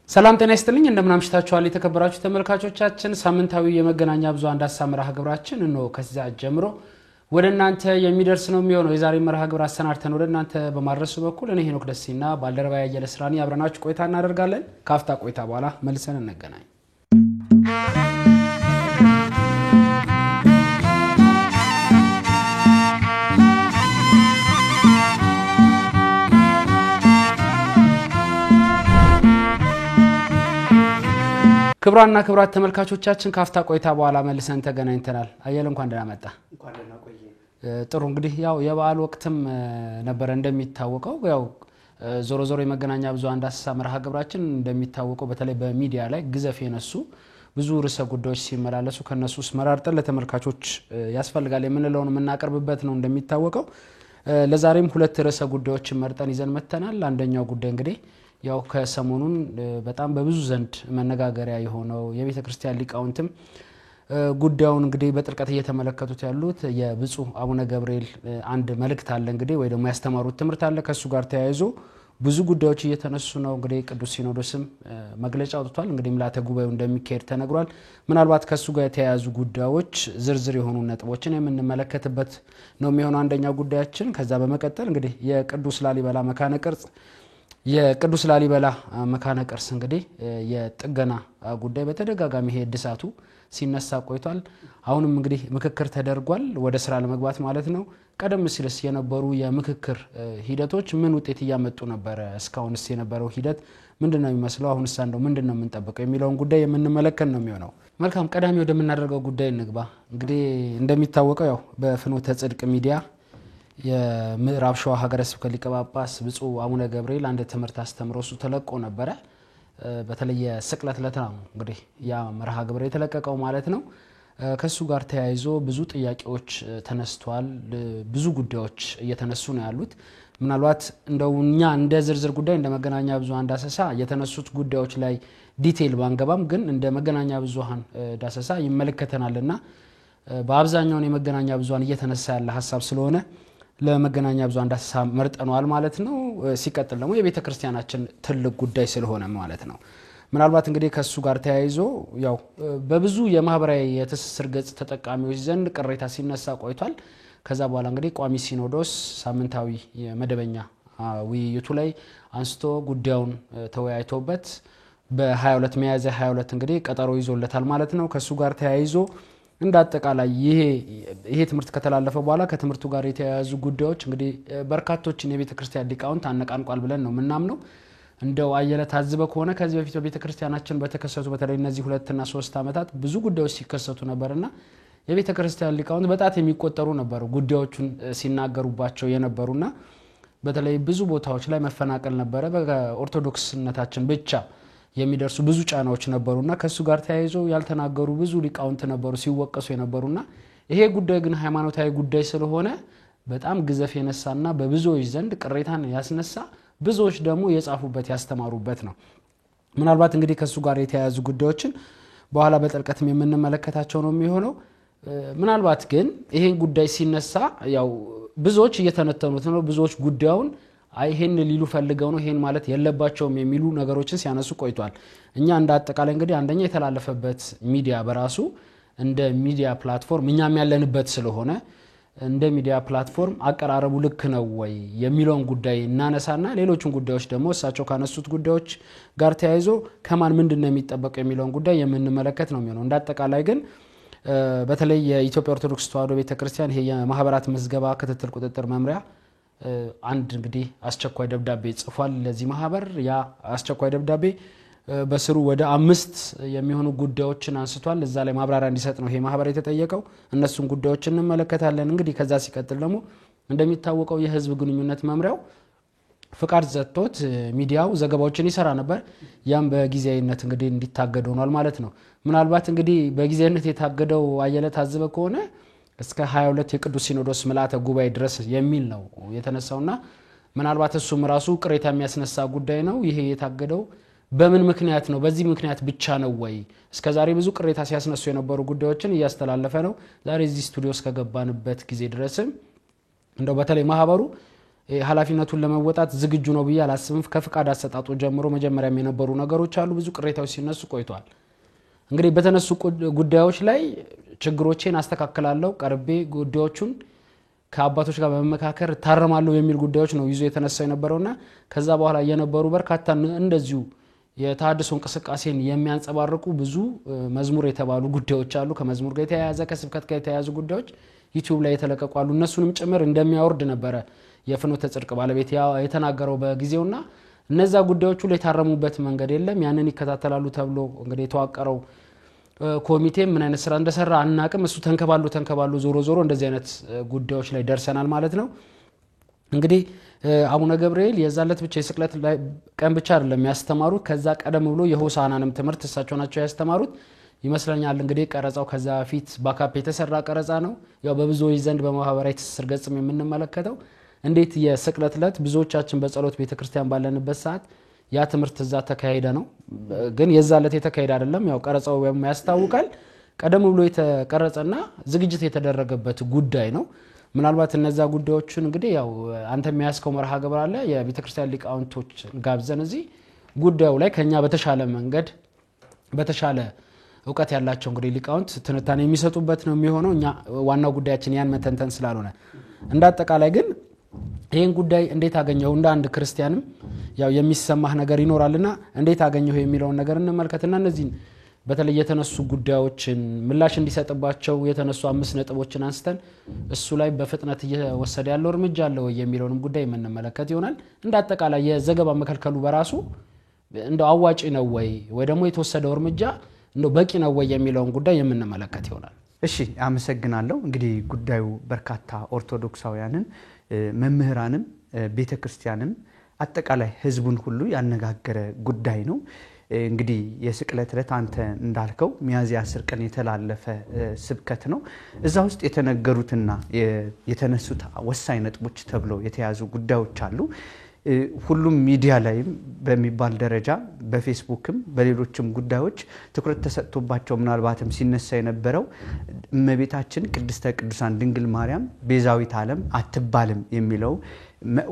ሰላም ጤና ይስጥልኝ እንደምን አምሽታችኋል የተከበራችሁ ተመልካቾቻችን ሳምንታዊ የመገናኛ ብዙሃን ዳሰሳ መርሃ ግብራችን ነው ከዚያ ጀምሮ ወደናንተ የሚደርስ ነው የሚሆነው የዛሬ መርሃ ግብር አሰናድተን ወደናንተ በማድረሱ በኩል እኔ ሄኖክ ደሲና ባልደረባዬ ያየለ ስራኒ አብረናችሁ ቆይታ እናደርጋለን ካፍታ ቆይታ በኋላ መልሰን እንገናኝ ክብራና ክብራት ተመልካቾቻችን ካፍታ ቆይታ በኋላ መልሰን ተገናኝተናል አየለ እንኳን ደህና መጣ እንኳን ደህና ቆየ ጥሩ እንግዲህ ያው የበዓል ወቅትም ነበር እንደሚታወቀው ያው ዞሮ ዞሮ የመገናኛ ብዙሃን ዳሰሳ መርሃ ግብራችን እንደሚታወቀው በተለይ በሚዲያ ላይ ግዘፍ የነሱ ብዙ ርዕሰ ጉዳዮች ሲመላለሱ ከነሱስ መራርጠን ለተመልካቾች ያስፈልጋል የምንለውን እናቀርብበት ነው እንደሚታወቀው ለዛሬም ሁለት ርዕሰ ጉዳዮችን መርጠን ይዘን መተናል አንደኛው ጉዳይ እንግዲህ ያው ከሰሞኑን በጣም በብዙ ዘንድ መነጋገሪያ የሆነው የቤተ ክርስቲያን ሊቃውንትም ጉዳዩን እንግዲህ በጥልቀት እየተመለከቱት ያሉት የብፁዕ አቡነ ገብርኤል አንድ መልእክት አለ እንግዲህ ወይ ደግሞ ያስተማሩት ትምህርት አለ ከሱ ጋር ተያይዞ ብዙ ጉዳዮች እየተነሱ ነው እንግዲህ ቅዱስ ሲኖዶስም መግለጫ አውጥቷል እንግዲህ ምልዓተ ጉባኤው እንደሚካሄድ ተነግሯል ምናልባት ከሱ ጋር የተያያዙ ጉዳዮች ዝርዝር የሆኑ ነጥቦችን የምንመለከትበት ነው የሚሆነው አንደኛው ጉዳያችን ከዛ በመቀጠል እንግዲህ የቅዱስ ላሊበላ መካነ ቅርጽ የቅዱስ ላሊበላ መካነ ቅርስ እንግዲህ የጥገና ጉዳይ በተደጋጋሚ ሄድሳቱ ሲነሳ ቆይቷል አሁንም እንግዲህ ምክክር ተደርጓል ወደ ስራ ለመግባት ማለት ነው ቀደም ሲልስ የነበሩ የምክክር ሂደቶች ምን ውጤት ያመጡ ነበር እስካሁንስ የነበረው ሂደት ምንድነው የሚመስለው አሁንስ አንደው ምንድነው የምንጠብቀው የሚለውን ጉዳይ የምንመለከት ነው የሚሆነው መልካም ቀዳሚ ወደምናደርገው ጉዳይ እንግባ እንግዲህ እንደሚታወቀው ያው በፍኖተ ጽድቅ ሚዲያ የምዕራብ ሸዋ ሀገረ ስብከት ሊቀ ጳጳስ ብፁዕ አቡነ ገብርኤል አንድ ትምህርት አስተምሮሱ ተለቆ ነበር በተለይ የስቅለት ዕለት ነው እንግዲህ ያ መርሃ ግብር የተለቀቀው ማለት ነው ከሱ ጋር ተያይዞ ብዙ ጥያቄዎች ተነስተዋል ብዙ ጉዳዮች እየተነሱ ነው ያሉት ምናልባት እንደውኛ እንደ ዝርዝር ጉዳይ እንደ መገናኛ ብዙሃን ዳሰሳ የተነሱት ጉዳዮች ላይ ዲቴል ባንገባም ግን እንደ መገናኛ ብዙሃን ዳሰሳ ይመለከተናልና በአብዛኛው የመገናኛ ብዙሃን እየተነሳ ያለ ሐሳብ ስለሆነ ለመገናኛ ብዙሃን ዳሰሳ መርጠናል ማለት ነው ሲቀጥል ደግሞ የቤተ ክርስቲያናችን ትልቅ ጉዳይ ስለሆነ ማለት ነው ምናልባት እንግዲህ ከሱ ጋር ተያይዞ ያው በብዙ የማህበራዊ የትስስር ገጽ ተጠቃሚዎች ዘንድ ቅሬታ ሲነሳ ቆይቷል ከዛ በኋላ እንግዲህ ቋሚ ሲኖዶስ ሳምንታዊ የመደበኛ ውይይቱ ላይ አንስቶ ጉዳዩን ተወያይቶበት በ22 ሚያዝያ 22 እንግዲህ ቀጠሮ ይዞለታል ማለት ነው ከሱ ጋር ተያይዞ እንዳጠቃላይ ይሄ ትምህርት ከተላለፈ በኋላ ከትምህርቱ ጋር የተያያዙ ጉዳዮች እንግዲህ በርካቶችን የቤተ ክርስቲያን ሊቃውንት አነቃንቋል ብለን ነው ምናምነው እንደው አየለ ታዝበ ከሆነ ከዚህ በፊት በቤተ ክርስቲያናችን በተከሰቱ በተለይ እነዚህ 2 እና 3 አመታት ብዙ ጉዳዮች ሲከሰቱ ነበርና የቤተ ክርስቲያን ሊቃውንት በጣት የሚቆጠሩ ነበሩ ጉዳዮቹን ሲናገሩባቸው የነበሩና በተለይ ብዙ ቦታዎች ላይ መፈናቀል ነበረ በኦርቶዶክስነታችን ብቻ የሚደርሱ ብዙ ጫናዎች ነበሩና ከሱ ጋር ተያይዞ ያልተናገሩ ብዙ ሊቃውንት ነበሩ ሲወቀሱ የነበሩና ይሄ ጉዳይ ግን ሃይማኖታዊ ጉዳይ ስለሆነ በጣም ግዘፍ የነሳና በብዙዎች ዘንድ ቅሬታን ያስነሳ ብዙዎች ደግሞ የጻፉበት ያስተማሩበት ነው ምናልባት እንግዲህ ከሱ ጋር የተያያዙ ጉዳዮችን በኋላ በጥልቀትም የምንመለከታቸው ነው የሚሆነው ምናልባት ግን ይሄን ጉዳይ ሲነሳ ያው ብዙዎች እየተነተኑት ነው ብዙዎች ጉዳዩን አይሄን ሊሉ ፈልገው ነው ይሄን ማለት የለባቸውም የሚሉ ነገሮችን ሲያነሱ ቆይቷል እኛ እንደ አጠቃላይ እንግዲህ አንደኛ የተላለፈበት ሚዲያ በራሱ እንደ ሚዲያ ፕላትፎርም እኛም ያለንበት ስለሆነ እንደ ሚዲያ ፕላትፎርም አቀራረቡ ልክ ነው ወይ የሚለውን ጉዳይ እናነሳና ሌሎችን ጉዳዮች ደግሞ እሳቸው ካነሱት ጉዳዮች ጋር ተያይዞ ከማን ምንድነው የሚጠበቀው የሚለውን ጉዳይ የምንመለከት ነው የሚሆነው እንደ አጠቃላይ ግን በተለይ የኢትዮጵያ ኦርቶዶክስ ተዋሕዶ ቤተክርስቲያን ይሄ የማህበራት ምዝገባ ክትትል ቁጥጥር መምሪያ አንድ እንግዲህ አስቸኳይ ደብዳቤ ጽፏል ለዚህ ማህበር ያ አስቸኳይ ደብዳቤ በስሩ ወደ 5 የሚሆኑ ጉዳዮችን አንስቷል እዛ ላይ ማብራሪያ እንዲሰጥ ነው ይሄ ማህበር የተጠየቀው እነሱን ጉዳዮችን እንመለከታለን እንግዲህ ከዛ ሲቀጥል ደግሞ እንደሚታወቀው የህዝብ ግንኙነት መምሪያው ፍቃድ ዘጥቶት ሚዲያው ዘገባዎችን ይሰራ ነበር ያም በጊዜያዊነት እንግዲህ እንዲታገድ ሆኗል ማለት ነው ምናልባት እንግዲህ በጊዜያዊነት የታገደው አየለ ታዝበ ከሆነ እስከ 22 የቅዱስ ሲኖዶስ ምልዓተ ጉባኤ ድረስ የሚል ነው የተነሳውና ምናልባት እሱም ራሱ ቅሬታ የሚያስነሳ ጉዳይ ነው ይሄ የታገደው በምን ምክንያት ነው በዚህ ምክንያት ብቻ ነው ወይ እስከዛሬ ብዙ ቅሬታ ሲያስነሱ የነበሩ ጉዳዮችን ያስተላለፈ ነው ዛሬ እዚህ ስቱዲዮስ ከገባንበት ጊዜ ድረስም እንደው በተለይ ማህበሩ ኃላፊነቱን ለመወጣት ዝግጁ ነው ብዬ አላስብም ከፍቃድ አሰጣጡ ጀምሮ መጀመሪያም የነበሩ ነገሮች አሉ ብዙ ቅሬታዎች ሲነሱ ቆይቷል እንግዲህ በተነሱ ጉዳዮች ላይ ችግሮችን አስተካክላለሁ ቀርቤ ጉዳዮቹን ከአባቶች ጋር በመመካከር ታረማለሁ የሚል ጉዳዮች ነው ይዞ የተነሳው የነበረውና ከዛ በኋላ የነበሩ በርካታ እንደዚሁ የታድሶ እንቅስቃሴን የሚያንጸባርቁ ብዙ መዝሙር የተባሉ ጉዳዮች አሉ ከመዝሙር ጋር የተያያዘ ከስብከት ጋር የተያያዙ ጉዳዮች YouTube ላይ የተለቀቁ አሉ እነሱንም ጭምር እንደሚያወርድ ነበር የፍኖተ ጽድቅ ባለቤት የተናገረው በጊዜውና እነዛ ጉዳዮቹ ላይ ታረሙበት መንገድ የለም ያንን ይከታተላሉ ተብሎ እንግዲህ የተዋቀረው ኮሚቴ ምን አይነት ስራ እንደሰራ አናቅም እሱ ተንከባሉ ዞሮ እንደዚህ አይነት ጉዳዮች ላይ ደርሰናል ማለት ነው እንግዲህ አቡነ ገብርኤል የዛለት ብቻ የስቅለት ላይ ቀን ብቻ አይደለም ያስተማሩት ከዛ ቀደም ብሎ የሆሳናንም ትምህርት እሳቸው ናቸው ያስተማሩት ይመስለኛል እንግዲህ ቀረጻው ከዛ ፊት ባካፕ የተሰራ ቀረጻ ነው ያው በብዙዎች ዘንድ በማህበራዊ ትስስር ገጽም የምንመለከተው እንዴት የስቅለት ለት ብዙዎቻችን በጸሎት ቤተክርስቲያን ባለንበት ሰዓት ያ ትምህርት እዛ ተካሄደ ነው ግን የዛለት የተካሄደ አይደለም ያው ቀረጻው ያስታውቃል ቀደም ብሎ የተቀረጸና ዝግጅት የተደረገበት ጉዳይ ነው ምናልባት እነዛ ጉዳዮችን እንግዲህ ያው አንተ የሚያስከው መርሃ ግብር አለ የቤተክርስቲያን ሊቃውንቶች ጋብዘን እዚህ ጉዳዩ ላይ ከኛ በተሻለ መንገድ በተሻለ ዕውቀት ያላቸው እንግዲህ ሊቃውንት ትንታኔ የሚሰጡበት ነው የሚሆነው እኛ ዋናው ጉዳያችን ያን መተንተን ስላልሆነ እንዳጠቃላይ ግን ይሄን ጉዳይ እንዴት አገኘው እንደ አንድ ክርስቲያንም ያው የሚሰማህ ነገር ይኖራልና እንዴት አገኘው የሚለው ነገር እንመልከትና እነዚህን በተለይ የተነሱ ጉዳዮችን ምላሽ እንዲሰጥባቸው የተነሱ 5 ነጥቦችን አንስተን እሱ ላይ በፍጥነት እየወሰደ ያለው እርምጃ አለ ወይ የሚለውንም ጉዳይ የምንመለከት ይሆናል እንዳጠቃላይ የዘገባ መከልከሉ በራሱ እንደው አዋጪ ነው ወይ ደግሞ የተወሰደው እርምጃ እንደው በቂ ነው ወይ የሚለውን ጉዳይ የምንመለከት ይሆናል እሺ አመሰግናለሁ እንግዲህ ጉዳዩ በርካታ ኦርቶዶክሳውያንን መምህራንም ቤተክርስቲያንን አጠቃላይ ህዝቡን ሁሉ ያነጋገረ ጉዳይ ነው እንግዲህ የስቅለት ዕለት አንተ እንዳልከው ሚያዝያ 10 ቀን የተላለፈ ስብከት ነው እዛ ውስጥ የተነገሩትና የተነሱት ወሳኝ ነጥቦች ተብሎ የተያዙ ጉዳዮች አሉ ሁሉም ሚዲያ ላይም በሚባል ደረጃ በፌስቡክም በሌሎችም ጉዳዮች ትኩረት ተሰጥቶባቸው ምናልባትም ሲነሳ የነበረው እመቤታችን ቅድስተ ቅዱሳን ድንግል ማርያም ቤዛዊት ዓለም አትባልም የሚለው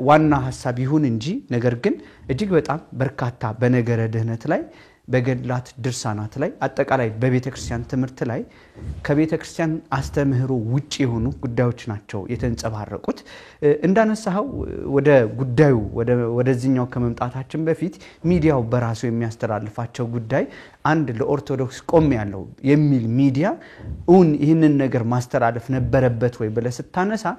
ዋና ሐሳብ ይሁን እንጂ ነገር ግን እጅግ በጣም በርካታ በነገረ ድህነት ላይ በገድላት ድርሳናት ላይ አጠቃላይ በቤተክርስቲያን ትምህርት ላይ ከቤተክርስቲያን አስተምህሮ ውጪ የሆኑ ጉዳዮች ናቸው የተንጸባረቁት እንዳነሳው ወደ ጉዳዩ ወደዚህኛው ከመምጣታችን በፊት ሚዲያው በራሱ የሚያስተላልፋቸው ጉዳይ አንድ ለኦርቶዶክስ ቆም ያለው የሚል ሚዲያ ይህንን ነገር ማስተላለፍ ነበረበት ወይ ብለ ስታነሳ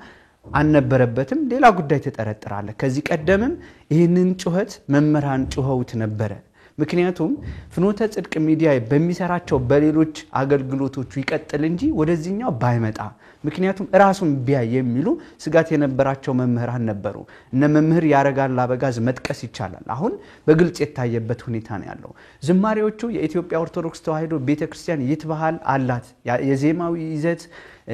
አልነበረበትም ሌላ ጉዳይ ተጠረጥራለ ከዚህ ቀደምም ይህንን ጩኸት መምህራን ጩኸውት ነበረ ምክንያቱም ፍኖተ ጽድቅ ሚዲያ በሚሰራቸው በሌሎች አገልግሎቶቹ ይቀጥል እንጂ ወደዚህኛው ባይመጣ ምክንያቱም ራሱን ቢያ የሚሉ ስጋት የነበራቸው መምህራን ነበሩ እነ መምህር ያረጋል አበጋዝ መጥቀስ ይቻላል አሁን በግልጽ የታየበት ሁኔታ ነው ያለው ዝማሬዎቹ የኢትዮጵያ ኦርቶዶክስ ተዋሕዶ ቤተክርስቲያን ይትባሃል አላት የዜማዊ ይዘት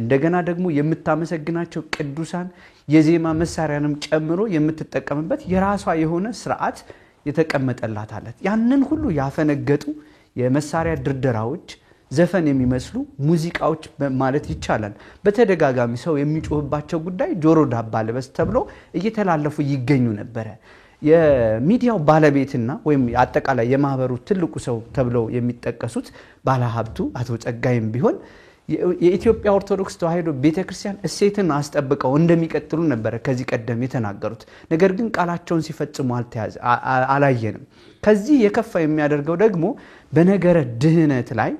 እንደገና ደግሞ የምታመሰግናቸው ቅዱሳን የዜማ መሳሪያንም ጨምሮ የምትጠቀምበት የራሷ የሆነ ስርዓት የተቀመጠላት አለት ያንን ሁሉ ያፈነገጡ የመሳሪያ ድርደራዎች ዘፈን የሚመስሉ ሙዚቃዎች ማለት ይቻላል በተደጋጋሚ ሰው የሚጮህባቸው ጉዳይ ጆሮ ዳባ ልበስ ተብሎ እየተላለፉ ይገኙ ነበር የሚዲያው ባለቤትና ወይም አጠቃላይ የማህበሩ ትልቁ ሰው ተብለው የሚጠቀሱት ባለሀብቱ አቶ ጸጋይም ቢሆን የኢትዮጵያ ኦርቶዶክስ ተዋሕዶ ቤተክርስቲያን እሴትን አስጠብቀው እንደሚቀጥሉ ነበር ከዚህ ቀደም የተናገሩት ነገር ግን ቃላቸውን ሲፈጽሙ አላየንም ከዚህ የከፋ የሚያደርገው ደግሞ በነገረ ድህነት ላይ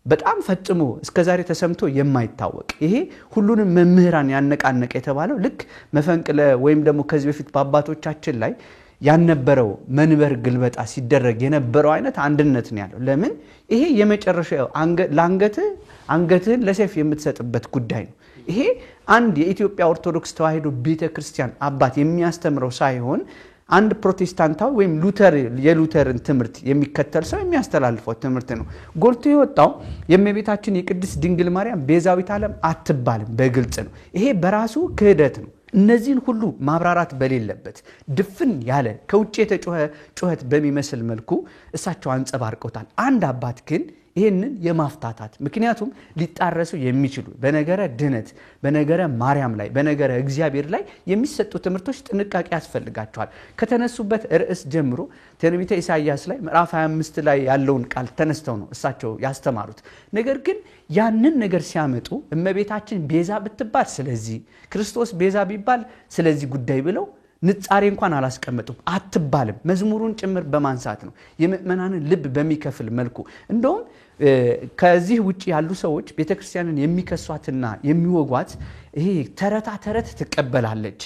በጣም ፈጽሞ እስከዛሬ ተሰምቶ የማይታወቅ ይሄ ሁሉንም መምህራን ያነቃነቀ የተባለው ልክ መፈንቅለ ወይም ደግሞ ከዚህ በፊት በአባቶቻችን ላይ ያነበረው መንበር ግልበጣ ሲደረግ የነበረው አይነት አንድነት ነው ያለው ለምን ይሄ የመጨረሻው አንገትህን ለሰይፍ የምትሰጥበት ጉዳይ ነው ይሄ አንድ የኢትዮጵያ ኦርቶዶክስ ተዋሕዶ ቤተክርስቲያን አባት የሚያስተምረው ሳይሆን አንድ ፕሮቴስታንታዊ ወይም የሉተርን ትምህርት የሚከተል ሰው የሚያስተላልፈው ትምህርት ነው ጎልቶ የወጣው የእመቤታችን የቅድስት ድንግል ማርያም ቤዛዊት ዓለም አትባልም በግልጽ ነው ይሄ በራሱ ክህደት ነው እነዚህን ሁሉ ማብራራት በሌለበት ድፍን ያለ ከውጭ የተጮኸ ጩኸት በሚመስል መልኩ እሳቸው አንጸባርቀውታል አንድ አባት ግን ይሄንን የማፍታታት ምክንያቱም ሊጣረሱ የሚችሉ በነገረ ድነት በነገረ ማርያም ላይ በነገረ እግዚአብሔር ላይ የሚሰጡ ትምህርቶች ጥንቃቄ ያስፈልጋቸዋል ከተነሱበት ርዕስ ጀምሮ ትንቢተ ኢሳይያስ ላይ ምዕራፍ 25 ላይ ያለውን ቃል ተነስተው ነው እሳቸው ያስተማሩት ነገር ግን ያንን ነገር ሲያመጡ እመቤታችን ቤዛ ብትባል ስለዚህ ክርስቶስ ቤዛ ቢባል ስለዚህ ጉዳይ ብለው ንጻሬ እንኳን አላስቀመጡም አትባልም መዝሙሩን ጭምር በማንሳት ነው የምእመናንን ልብ በሚከፍል መልኩ እንደውም ከዚህ ውጪ ያሉ ሰዎች ቤተክርስቲያንን የሚከሷትና የሚወጓት ይሄ ተረታ ተረት ትቀበላለች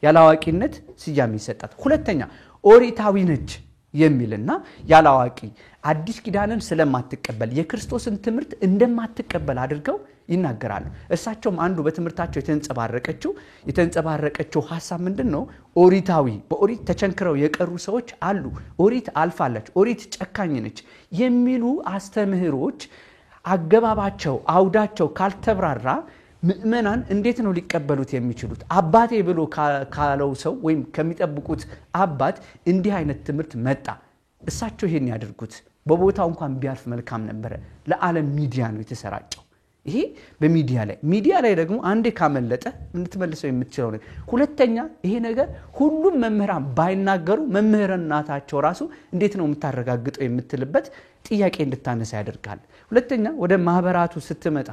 ያላዋቂነት ስያሜ ይሰጣት ሁለተኛ ኦሪታዊ ነች የሚልና ያላዋቂ አዲስ ኪዳንን ስለማትቀበል የክርስቶስን ትምህርት እንደማትቀበል አድርገው ይናገራሉ እሳቸውም አንዱ በትምህርታቸው የተንጸባረቀችው ሐሳብ ምንድነው ኦሪታዊ በኦሪት ተቸንክረው የቀሩ ሰዎች አሉ ኦሪት አልፋለች ኦሪት ጨካኝ ነች የሚሉ አስተምህሮች አገባባቸው አውዳቸው ካልተብራራ ምእመናን እንዴት ነው ሊቀበሉት የሚችሉት አባቴ ብሎ ካለው ሰው ወይም ከሚጠብቁት አባት እንዲህ አይነት ትምህርት መጣ እሳቸው ይሄን ያድርጉት በቦታው እንኳን ቢያልፍ መልካም ነበር ለዓለም ሚዲያ ነው የተሰራጨው ይሄ በሚዲያ ላይ ደግሞ አንዴ ካመለጠ እንድትመልሰው የምትችለው ነው ሁለተኛ ይሄ ነገር ሁሉም መምህራን ባይናገሩ መምህርናታቸው ራሱ እንዴት ነው የምታረጋግጠው የምትልበት ጥያቄ እንድታነሳ ያደርጋል ሁለተኛ ወደ ማህበራቱ ስትመጣ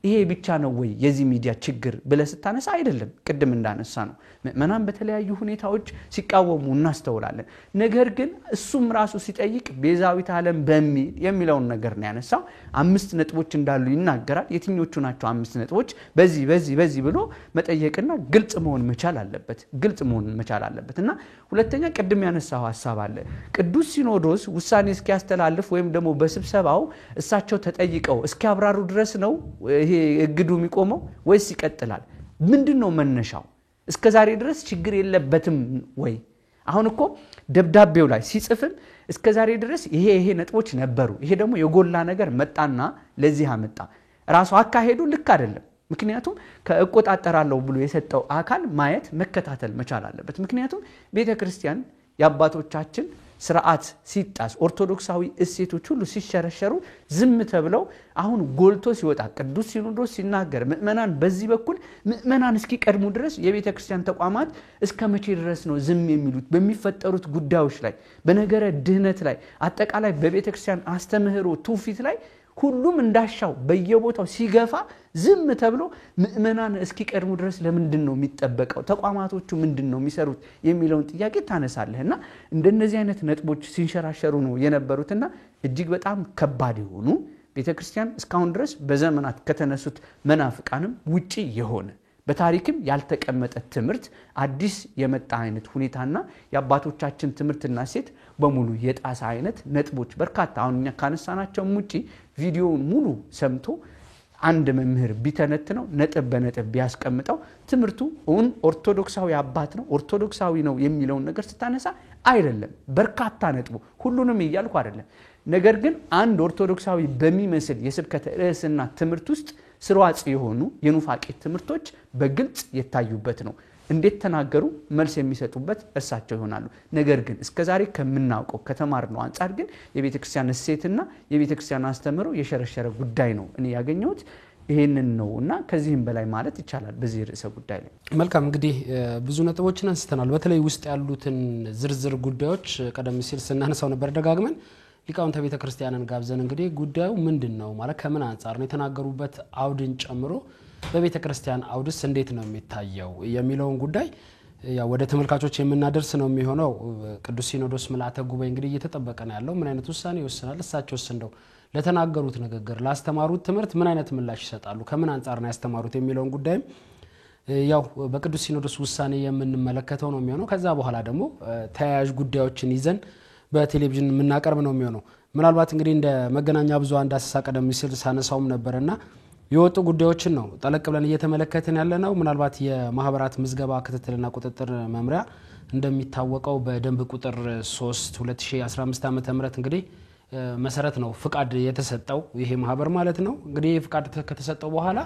ይሄ ብቻ ነው ወይ የዚህ ሚዲያ ችግር ብለህ ስታነሳ አይደለም ቅድም እንዳነሳ ነው ምእመናን በተለያዩ ሁኔታዎች ሲቃወሙ እናስተውላለን ነገር ግን እሱም ራሱ ሲጠይቅ ቤዛዊት ዓለም በሚል የሚለውን ነገር ነው ያነሳው 5 ነጥቦች እንዳሉ ይናገራል የትኞቹ ናቸው 5 ነጥቦች በዚህ ብሎ መጠየቅና ግልጽ መሆን መቻል አለበትና ሁለተኛ ቅድም ያነሳው ሐሳብ አለ ቅዱስ ሲኖዶስ ውሳኔ እስኪያስተላልፍ ወይም ደግሞ በስብሰባው እሳቸው ተጠይቀው እስኪያብራሩ ድረስ ነው ይሄ እግዱ የሚቆመው ወይስ ይቀጥላል ምንድነው መነሻው እስከዛሬ ድረስ ችግር የለበትም ወይ አሁን እኮ ደብዳቤው ላይ ሲጽፍም እስከዛሬ ድረስ ይሄ ነጥቦች ነበሩ ይሄ ደግሞ የጎላ ነገር መጣና ለዚህ አመጣ ራሱ አካሄዱ ልክ አይደለም ምክንያቱም ከእቆጣጠራለሁ ብሎ የሰጠው አካል ማየት መከታተል መቻል አለበት ምክንያቱም ቤተክርስቲያን ያባቶቻችን ስርዓት ሲጣስ ኦርቶዶክሳዊ እሴቶች ሁሉ ሲሸረሸሩ ዝም ተብለው አሁን ጎልቶ ሲወጣ ቅዱስ ሲኖዶስ ሲናገር ምእመናን በዚህ በኩል ምእመናን እስኪቀድሙ ድረስ የቤተክርስቲያን ተቋማት እስከመቼ ድረስ ነው ዝም የሚሉት በሚፈጠሩት ጉዳዮች ላይ በነገረ ድህነት ላይ አጠቃላይ በቤተክርስቲያን አስተምህሮ ትውፊት ላይ ሁሉም እንዳሻው በየቦታው ሲገፋ ዝም ተብሎ ምእመናን እስኪቀድሙ ድረስ ለምንድነው የሚጠበቀው ተቋማቶቹ ምንድነው የሚሰሩት የሚለውን ጥያቄ ታነሳለህና እንደነዚህ አይነት ነጥቦች ሲንሸራሸሩ ነው የነበሩትና እጅግ በጣም ከባድ የሆኑ ቤተክርስቲያን እስካሁን ድረስ በዘመናት ከተነሱት መናፍቃንም ውጪ የሆነ በታሪክም ያልተቀመጠ ትምህርት አዲስ የመጣ አይነት ሁኔታና ያባቶቻችን ትምህርትና ሴት በሙሉ የጣሳ አይነት ነጥቦች በርካታ አሁንኛ ካነሳናቸው ውጪ ቪዲዮውን ሙሉ ሰምቶ አንድ መምህር ቢተነትነው ነጥብ በነጥብ ቢያስቀምጠው ትምህርቱ ኦርቶዶክሳዊ አባት ነው ኦርቶዶክሳዊ ነው የሚለውን ነገር ስታነሳ አይደለም በርካታ ነጥቡ ሁሉንም ይያልኩ አይደለም ነገር ግን አንድ ኦርቶዶክሳዊ በሚመስል የስብከተ ርዕስና ትምህርት ውስጥ ስርዋጽ የሆኑ የኑፋቄ ትምህርቶች በግልጽ የታዩበት ነው እንዴት ተናገሩ መልስ የሚሰጡበት እርሳቸው ይሆናሉ ነገር ግን እስከዛሬ ከምናውቀው ከተማርነው አንፃር ግን የቤተክርስቲያን እሴትና የቤተክርስቲያን አስተምሮ የሸረሸረ ጉዳይ ነው እኔ ያገኘሁት ይሄንን ነውና ከዚህም በላይ ማለት ይቻላል በዚህ ርዕሰ ጉዳይ ላይ መልካም እንግዲህ ብዙ ነጥቦችን አንስተናል በተለይ ውስጥ ያሉትን ዝርዝር ጉዳዮች ቀደም ሲል ስናነሳው ነበር ደጋግመን ሊቃውንተ ቤተክርስቲያንን ጋብዘን እንግዲህ ጉዳዩ ምንድነው ማለት ከምን አንፃር ነው የተናገሩበት አውድን ጨምሮ በቤተክርስቲያን አውድስ እንዴት ነው የሚታየው የሚለውን ጉዳይ ያው ወደ ተመልካቾች የምናደርስ ነው የሚሆነው ቅዱስ ሲኖዶስ ምልዓተ ጉባኤ እንግዲህ እየተጠበቀ ነው ያለው ምን አይነት ውሳኔ ይወስናል እሳቸውስ እንደው ለተናገሩት ንግግር ላስተማሩት ትምህርት ምን አይነት ምላሽ ይሰጣሉ ከምን አንፃር ነው ያስተማሩት የሚለውን ጉዳይ ያው በቅዱስ ሲኖዶስ ውሳኔ የምንመለከተው ነው የሚሆነው ከዛ በኋላ ደግሞ ተያያዥ ጉዳዮችን ይዘን በቴሌቪዥን የምናቀርብ ነው የሚሆነው ምናልባት እንግዲህ እንደ መገናኛ ብዙሃን ዳሰሳ ቀደም ሲል ሳነሳውም ነበርና የወጡ ጉዳዮችን ነው ጠለቅ ብለን እየተመለከተን ያለነው ምናልባት የማህበራት ምዝገባ ክትትልና ቁጥጥር መምሪያ እንደሚታወቀው በደንብ ቁጥር 3 2015 ዓ.ም እንግዲህ መሰረት ነው ፍቃድ የተሰጠው ይሄ ማህበር ማለት ነው እንግዲህ ፍቃድ ከተሰጠው በኋላ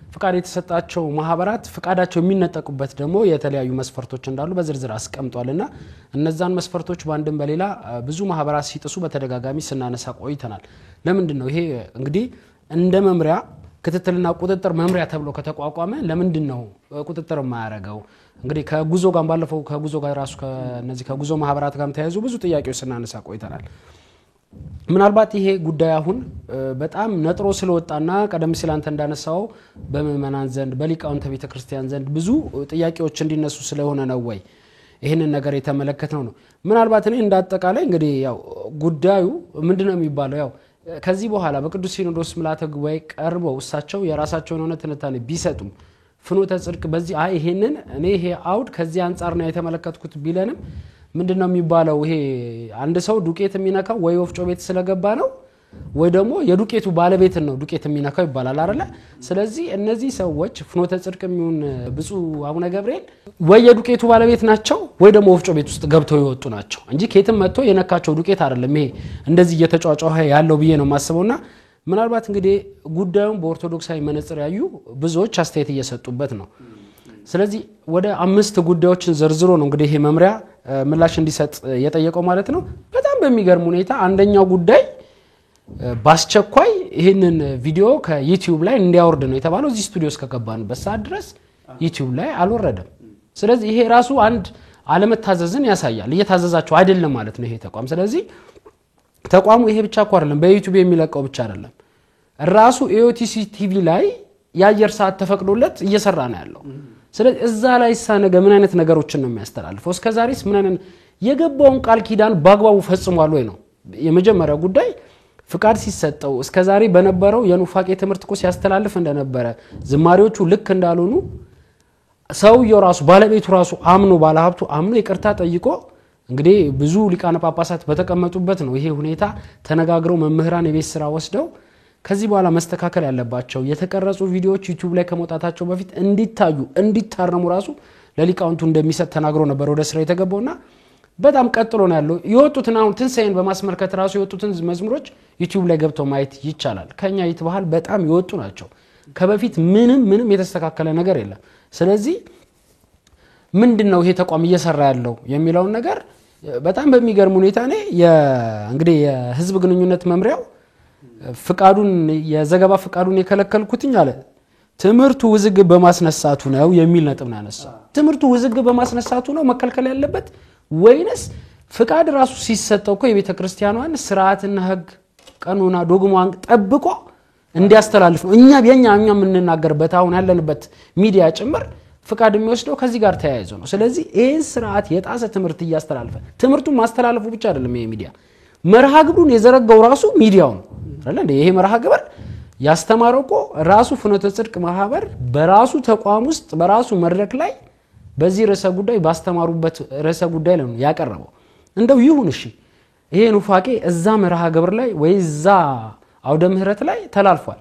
ፍቃድ የተሰጣቸው ማህበራት ፍቃዳቸው የሚነጠቁበት ደግሞ የተለያዩ መስፈርቶች እንዳሉ በዝርዝር አስቀምጧልና እነዛን መስፈርቶች ባንድም በሌላ ብዙ ማህበራት ሲጥሱ በተደጋጋሚ ስናነሳ ቆይተናል። ለምንድነው ይሄ እንግዲህ እንደ መምሪያ ክትትልና ቁጥጥር መምሪያ ተብሎ ከተቋቋመ ለምንድነው ቁጥጥር የማያረጋው? እንግዲህ ከጉዞ ጋር ባለፈው ከጉዞ ጋር ራሱ ከነዚህ ከጉዞ ማህበራት ጋርም ተያይዞ ብዙ ጥያቄዎች ስናነሳ ቆይተናል። ምናልባት ይሄ ጉዳይ አሁን በጣም ነጥሮ ስለወጣና ቀደም ሲል አንተ እንዳነሳው በመመናን ዘንድ በሊቃውንተ ቤተክርስቲያን ዘንድ ብዙ ጥያቄዎች እንዲነሱ ስለሆነ ነው ወይ ይሄንን ነገር የተመለከተው ነው። ምናልባት እኔ እንዳጠቃላይ እንግዲህ ያው ጉዳዩ ምንድነው የሚባለው ያው ከዚህ በኋላ በቅዱስ ሲኖዶስ ምልዓተ ጉባኤ ቀርበው እሳቸው የራሳቸውን ሆነ ትንታኔ ቢሰጡም ፍኖተ ጽድቅ በዚህ ይሄንን እኔ ይሄ አውድ ከዚህ አንፃር ነው የተመለከትኩት ቢለንም ምንድነው የሚባለው ይሄ አንድ ሰው ዱቄት የሚነካው ወይ ወፍጮ ቤት ስለገባ ነው ወይ ደግሞ የዱቄቱ ባለቤት ነው ዱቄት የሚነካው ይባላል አይደለ? ስለዚህ እነዚህ ሰዎች ፍኖተ ጽድቅ የሚሆን ብፁዕ አቡነ ገብርኤል ወይ የዱቄቱ ባለቤት ናቸው ወይ ደግሞ ወፍጮ ቤት ውስጥ ገብተው ይወጡ ናቸው እንጂ ከየትም መጥቶ የነካቸው ዱቄት አይደለም። ይሄ እንደዚህ እየተጫጫኸ ያለው ብዬ ነው ማስበውና ምናልባት እንግዲህ ጉዳዩን በኦርቶዶክሳዊ መነጽር ያዩ ብዙዎች አስተያየት እየሰጡበት ነው። ስለዚህ ወደ 5 ጉዳዮችን ዘርዝሮ ነው እንግዲህ ይሄ መምሪያ ምላሽ እንዲሰጥ የጠየቀው ማለት ነው። በጣም በሚገርም ሁኔታ አንደኛው ጉዳይ ባስቸኳይ ይሄንን ቪዲዮ ከዩቲዩብ ላይ እንዲያወርድ ነው የተባለው። እዚህ ስቱዲዮ እስከገባንበት ሰዓት ድረስ ዩቲዩብ ላይ አልወረደም። ስለዚህ ይሄ ራሱ አንድ አለመታዘዝን ያሳያል። እየታዘዛቸው አይደለም ማለት ነው ይሄ ተቋም። ስለዚህ ተቋሙ ይሄ ብቻ እኮ አይደለም በዩቲዩብ የሚለቀው ብቻ አይደለም ራሱ ኤኦቲሲ ቲቪ ላይ የአየር ሰዓት ተፈቅዶለት እየሰራ ነው ያለው። ስለዚህ እዛ ላይ ሳነገ ምን አይነት ነገሮችን ነው የሚያስተላልፈው? እስከዛሬስ ምን አይነት የገባውን ቃል ኪዳን ባግባቡ ፈጽሟል ወይ ነው የመጀመሪያው ጉዳይ። ፍቃድ ሲሰጠው እስከዛሬ በነበረው የኑፋቄ ትምህርት እኮ ሲያስተላልፍ እንደነበረ ዝማሬዎቹ ልክ እንዳልሆኑ ሰውየው ራሱ ባለቤቱ ራሱ አምኖ ባለሀብቱ አምኖ ይቅርታ ጠይቆ እንግዲህ ብዙ ሊቃነ ጳጳሳት በተቀመጡበት ነው ይሄ ሁኔታ ተነጋግረው መምህራን የቤት ስራ ወስደው ከዚህ በኋላ መስተካከል ያለባቸው የተቀረጹ ቪዲዮዎች ዩቲዩብ ላይ ከመውጣታቸው በፊት እንዲታዩ እንዲታረሙ ራሱ ለሊቃውንቱ እንደሚሰጥ ተናግሮ ነበር ወደ ስራ የተገባውና በጣም ቀጥሎ ነው ያለው። የወጡትን አሁን ትንሳኤን በማስመልከት ራሱ የወጡትን መዝሙሮች ዩቲዩብ ላይ ገብተው ማየት ይቻላል። ከኛ ይተባሃል በጣም የወጡ ናቸው። ከበፊት ምንም የተስተካከለ ነገር የለም። ስለዚህ ምንድነው ይሄ ተቋም እየሰራ ያለው የሚለው ነገር በጣም በሚገርም ሁኔታ ነው እንግዲህ የህዝብ ግንኙነት መምሪያው ፍቃዱን የዘገባ ፍቃዱን የከለከልኩትኝ አለ ትምርቱ ውዝግብ በማስነሳቱ ነው የሚል ነጥብ ነው ያነሳው። ትምርቱ ውዝግብ በማስነሳቱ ነው መከልከል ያለበት ወይንስ ፍቃድ ራሱ ሲሰጠው እኮ የቤተ ክርስቲያኗን ስርዓትና ህግ ቀኖና ዶግማን ጠብቆ እንዲያስተላልፍ ነው። እኛ የምንናገርበት አሁን ያለንበት ሚዲያ ጭምር ፍቃድ የሚወስደው ከዚህ ጋር ተያይዞ ነው። ስለዚህ ይሄን ስርዓት የጣሰ ትምርት እያስተላልፈ ትምርቱን ማስተላለፉ ብቻ አይደለም ይሄ ሚዲያ መርሃ ግብሩን የዘረጋው ራሱ ሚዲያው ነው አይደል እንዴ? ይሄ መርሃ ግብር ያስተማረው እኮ ራሱ ፍኖተ ጽድቅ ማህበር በራሱ ተቋም ውስጥ በራሱ መድረክ ላይ በዚህ ርዕሰ ጉዳይ ባስተማሩበት ርዕሰ ጉዳይ ላይ ነው ያቀረበው። እንደው ይሁን እሺ ይሄ ኑፋቄ እዛ መርሃ ግብር ላይ ወይ እዛ አውደ ምህረት ላይ ተላልፏል።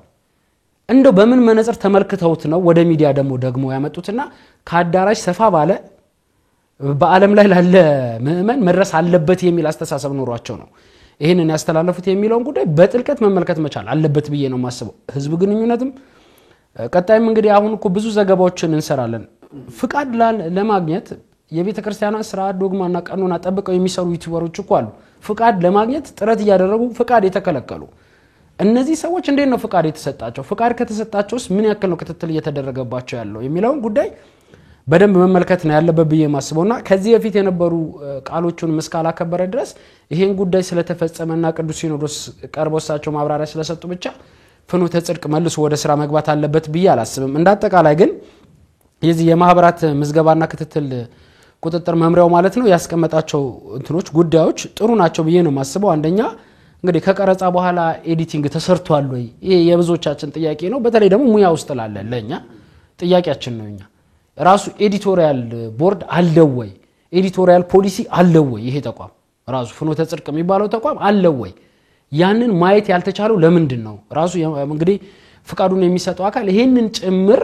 እንደው በምን መነጽር ተመልክተውት ነው ወደ ሚዲያ ደግሞ ያመጡትና ከአዳራሽ ሰፋ ባለ በአለም ላይ ላለ ምእመን መድረስ አለበት የሚል አስተሳሰብ ኖሯቸው ነው ይሄንን ያስተላልፉት የሚለውን ጉዳይ በጥልቀት መመልከት መቻል አለበት ብዬ ነው ማስበው። ህዝብ ግንኙነትም ቀጣይም እንግዲህ አሁን እኮ ብዙ ዘገባዎችን እንሰራለን። ፍቃድ ለማግኘት የቤተ ክርስቲያኗን ስርዓት ዶግማና ቀኖና ጠብቀው የሚሰሩ ዩቲዩበሮች እኮ አሉ። ፍቃድ ለማግኘት ጥረት ያደረጉ ፍቃድ የተከለከሉ እነዚህ ሰዎች እንዴት ነው ፍቃድ የተሰጣቸው? ፍቃድ ከተሰጣቸውስ ምን ያክል ነው ክትትል እየተደረገባቸው ያለው የሚለውን ጉዳይ በደንብ መመልከት ነው ያለበት ብዬ ማስበውና ከዚህ በፊት የነበሩ ቃሎቹን መስካላ ከበረ ድረስ ይሄን ጉዳይ ስለተፈጸመና ቅዱስ ሲኖዶስ ቀርቦሳቸው ማብራሪያ ስለሰጡ ብቻ ፍኖተ ጽድቅ መልሶ ወደ ስራ መግባት አለበት ብዬ አላስብም። እንዳጠቃላይ ግን የዚህ የማህበራት ምዝገባና ክትትል ቁጥጥር መምሪያው ማለት ነው ያስቀመጣቸው እንትኖች ጉዳዮች ጥሩ ናቸው ብዬ ነው ማስበው። አንደኛ እንግዲህ ከቀረጻ በኋላ ኤዲቲንግ ተሰርቷል ወይ ይሄ የብዙዎቻችን ጥያቄ ነው። በተለይ ደግሞ ሙያ ውስጥ ላለ ለኛ ጥያቄያችን ነው። እኛ ራሱ ኤዲቶሪያል ቦርድ አለው ወይ ኤዲቶሪያል ፖሊሲ አለው ወይ ይሄ ተቋም ራሱ ፍኖተ ጽድቅ የሚባለው ተቋም አለው ወይ? ያንን ማየት ያልተቻለው ለምንድን ነው? ራሱ እንግዲህ ፍቃዱን የሚሰጠው አካል ይሄንን ጭምር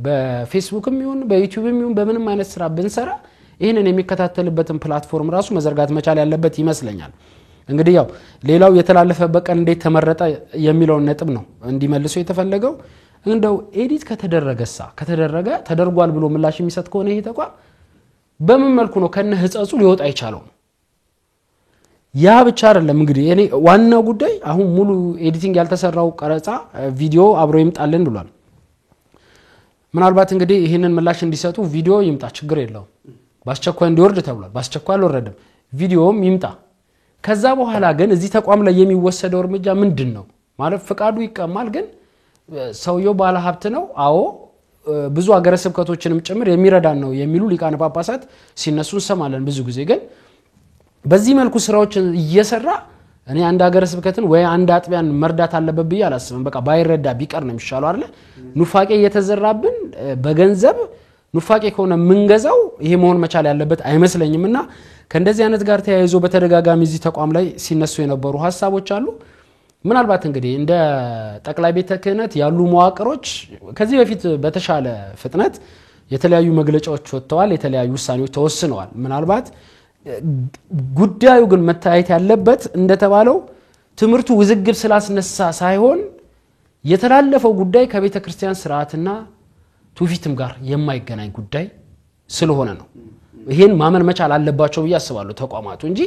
በፌስቡክም ይሁን በዩቲዩብም ይሁን በምንም አይነት ስራ ብንሰራ ይሄንን የሚከታተልበትን ፕላትፎርም ራሱ መዘርጋት መቻል ያለበት ይመስለኛል። እንግዲህ ያው ሌላው የተላለፈበት ቀን እንዴት ተመረጠ የሚለው ነጥብ ነው እንዲመልሱ የተፈለገው። እንደው ኤዲት ከተደረገ ተደርጓል ብሎ ምላሽ የሚሰጥ ከሆነ ይሄ ተቋም በምን መልኩ ነው ከነ ህጸጹ ሊወጣ ይቻለው? ያ ብቻ አይደለም እንግዲህ እኔ ዋናው ጉዳይ አሁን ሙሉ ኤዲቲንግ ያልተሰራው ቀረጻ ቪዲዮ አብሮ ይምጣልን ብሏል። ምናልባት እንግዲህ ይሄንን ምላሽ እንዲሰጡ ቪዲዮ ይምጣ ችግር የለው ባስቸኳይ እንዲወርድ ተብሏል። ባስቸኳይ አልወረደም ቪዲዮም ይምጣ። ከዛ በኋላ ግን እዚህ ተቋም ላይ የሚወሰደው እርምጃ ምንድነው ማለት ፍቃዱ ይቀማል ግን ሰውየው ባለ ሀብት ነው አዎ ብዙ ሀገረ ስብከቶችንም ጭምር የሚረዳን ነው የሚሉ ሊቃነ ጳጳሳት ሲነሱ እንሰማለን ብዙ ጊዜ ግን በዚህ መልኩ ስራዎችን እየሰራ እኔ አንድ ሀገረ ስብከትን ወይ አንድ አጥቢያን መርዳት አለበት ብዬ አላስብም። በቃ ባይረዳ ቢቀር ነው የሚሻለው አይደል? ኑፋቄ እየተዘራብን በገንዘብ ኑፋቄ ከሆነ ምንገዛው ይሄ መሆን መቻል ያለበት አይመስለኝምና ከእንደዚህ አይነት ጋር ተያይዞ በተደጋጋሚ እዚህ ተቋም ላይ ሲነሱ የነበሩ ሐሳቦች አሉ። ምናልባት እንግዲህ እንደ ጠቅላይ ቤተ ክህነት ያሉ መዋቅሮች ከዚህ በፊት በተሻለ ፍጥነት የተለያዩ መግለጫዎች ወጥተዋል፣ የተለያዩ ውሳኔዎች ተወስነዋል። ምናልባት ጉዳዩ ግን መታየት ያለበት እንደተባለው ትምርቱ ውዝግብ ስላስነሳ ሳይሆን የተላለፈው ጉዳይ ከቤተ ክርስቲያን ስርዓትና ትውፊትም ጋር የማይገናኝ ጉዳይ ስለሆነ ነው። ይሄን ማመን መቻል አለባቸው ብዬ አስባለሁ ተቋማቱ እንጂ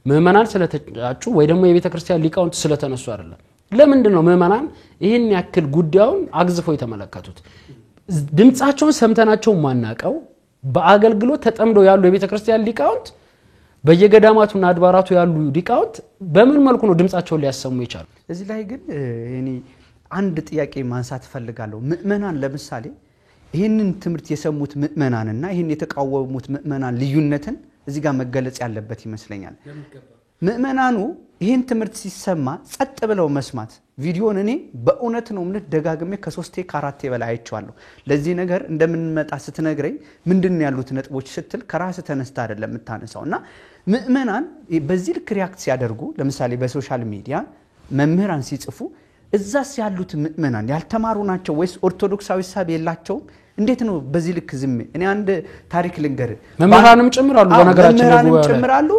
ምዕመናን ስለተጫጩ ወይ ደግሞ የቤተ ክርስቲያን ሊቃውንት ስለተነሱ አይደለም። ለምንድን ነው ምዕመናን ይሄን ያክል ጉዳዩን አግዝፈው የተመለከቱት? ድምጻቸውን ሰምተናቸው ማናቀው በአገልግሎት ተጠምደው ያሉ የቤተ ክርስቲያን ሊቃውንት በየገዳማቱና አድባራቱ ያሉ ሊቃውንት በምን መልኩ ነው ድምጻቸውን ሊያሰሙ ይቻሉ? እዚህ ላይ ግን እኔ አንድ ጥያቄ ማንሳት ፈልጋለሁ። ምዕመናን ለምሳሌ ይሄንን ትምርት የሰሙት ምዕመናንና ይሄን የተቃወሙት ምዕመናን ልዩነትን እዚህ ጋር መገለጽ ያለበት ይመስለኛል። ምዕመናኑ ይሄን ትምርት ሲሰማ ጸጥ ብለው መስማት ቪዲዮን እኔ በእውነት ነው ምን ደጋግሜ ከ3 ከ4 በላይ አይቻለሁ። ለዚህ ነገር እንደምንመጣ ስትነግረኝ ምንድነው ያሉት ነጥቦች ስትል ከራስ ተነስታ አይደለም የምታነሳውና ምዕመናን በዚህ ልክ ሪአክት ሲያደርጉ ለምሳሌ በሶሻል ሚዲያ መምህራን ሲጽፉ እዛስ ያሉት ምዕመናን ያልተማሩ ናቸው ወይስ ኦርቶዶክሳዊ ሐሳብ የላቸው? እንዴት ነው በዚህ ልክ ዝም? እኔ አንድ ታሪክ ልንገር። መምህራንም ጭምራሉ በነገራችን መምህራንም ጭምራሉ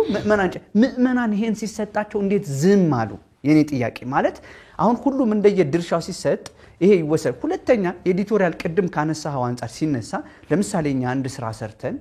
ምዕመናን ይሄን ሲሰጣቸው እንዴት ዝም አሉ? የኔ ጥያቄ ማለት አሁን ሁሉም እንደየ ድርሻው ሲሰጥ ይሄ ይወሰድ። ሁለተኛ ኤዲቶሪያል ቅድም ካነሳው አንፃር ሲነሳ ለምሳሌኛ አንድ ስራ ሰርተን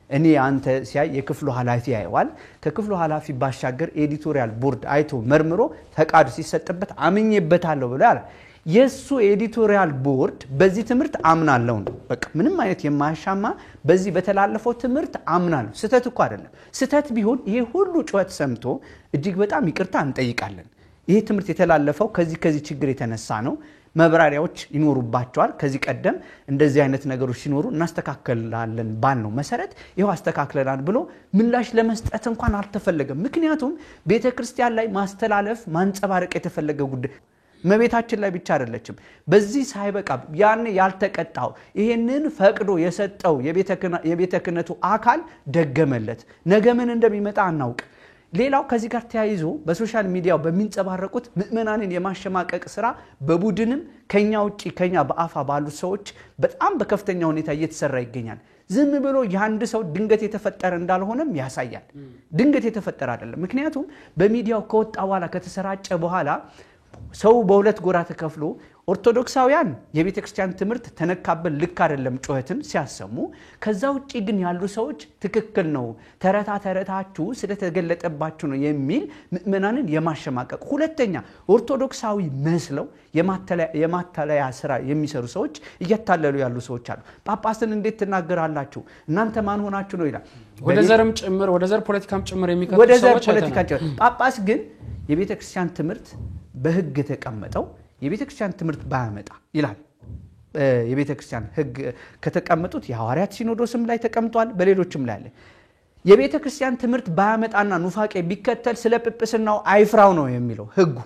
እኔ አንተ ሲያይ የክፍሉ ኃላፊ ያይዋል ከክፍሉ ኃላፊ ባሻገር ኤዲቶሪያል ቦርድ አይቶ መርምሮ ተቃድ ሲሰጥበት አምኜበታለሁ ብሎ ያለ የሱ ኤዲቶሪያል ቦርድ በዚህ ትምርት አምናለሁ ነው በቃ ምንም አይነት የማያሻማ በዚህ በተላለፈው ትምርት አምናለሁ። ስተት እኮ አይደለም። ስተት ቢሆን ይሄ ሁሉ ጩኸት ሰምቶ እጅግ በጣም ይቅርታ እንጠይቃለን። ይሄ ትምርት የተላለፈው ከዚህ ችግር የተነሳ ነው መብራሪያዎች ይኖሩባቸዋል። ከዚህ ቀደም እንደዚህ አይነት ነገሮች ሲኖሩ እናስተካክላለን ባል ነው መሰረት ይሄው አስተካክለናል ብሎ ምላሽ ለመስጠት እንኳን አልተፈለገም። ምክንያቱም ቤተክርስቲያን ላይ ማስተላለፍ ማንጸባረቅ የተፈለገ ጉዳይ መቤታችን ላይ ብቻ አይደለችም። በዚህ ሳይበቃ ያን ያልተቀጣው ይሄንን ፈቅዶ የሰጠው የቤተ ክህነቱ አካል ደገመለት። ነገ ምን እንደሚመጣ አናውቅ። ሌላው ከዚህ ጋር ተያይዞ በሶሻል ሚዲያው በሚንጸባረቁት ምዕመናንን የማሸማቀቅ ስራ በቡድንም ከኛ ውጪ ከኛ በአፋ ባሉ ሰዎች በጣም በከፍተኛ ሁኔታ እየተሰራ ይገኛል። ዝም ብሎ ያንድ ሰው ድንገት የተፈጠረ እንዳልሆነም ያሳያል። ድንገት የተፈጠረ አይደለም። ምክንያቱም በሚዲያው ከወጣ በኋላ ከተሰራጨ በኋላ ሰው በሁለት ጎራ ተከፍሎ ኦርቶዶክሳውያን የቤተ ክርስቲያን ትምርት ተነካበል ልክ አይደለም ጩኸትን ሲያሰሙ ከዛ ውጪ ግን ያሉ ሰዎች ትክክል ነው ተረታችሁ ስለተገለጠባችሁ ነው የሚል ምዕመናንን የማሸማቀቅ ሁለተኛ ኦርቶዶክሳዊ መስለው የማታለያ ስራ የሚሰሩ ሰዎች እየታለሉ ያሉ ሰዎች አሉ። ጳጳስን እንዴት ተናገራላችሁ እናንተ ማን ሆናችሁ ነው ይላል። ወደ ዘርም ጭምር ወደ ዘር ፖለቲካም ጭምር የሚከቱ ወደ ዘር ሰዎች ፖለቲካ ጳጳስ ግን የቤተ ክርስቲያን ትምርት በህግ ተቀመጠው የቤተ ክርስቲያን ትምርት ባያመጣ ይላል። የቤተ ክርስቲያን ህግ ከተቀመጡት የሐዋርያት ሲኖዶስም ላይ ተቀምጧል በሌሎችም ላይ አለ። የቤተ ክርስቲያን ትምርት ባያመጣና ኑፋቄ ቢከተል ስለ ጵጵስናው አይፍራው ነው የሚለው ህጉ።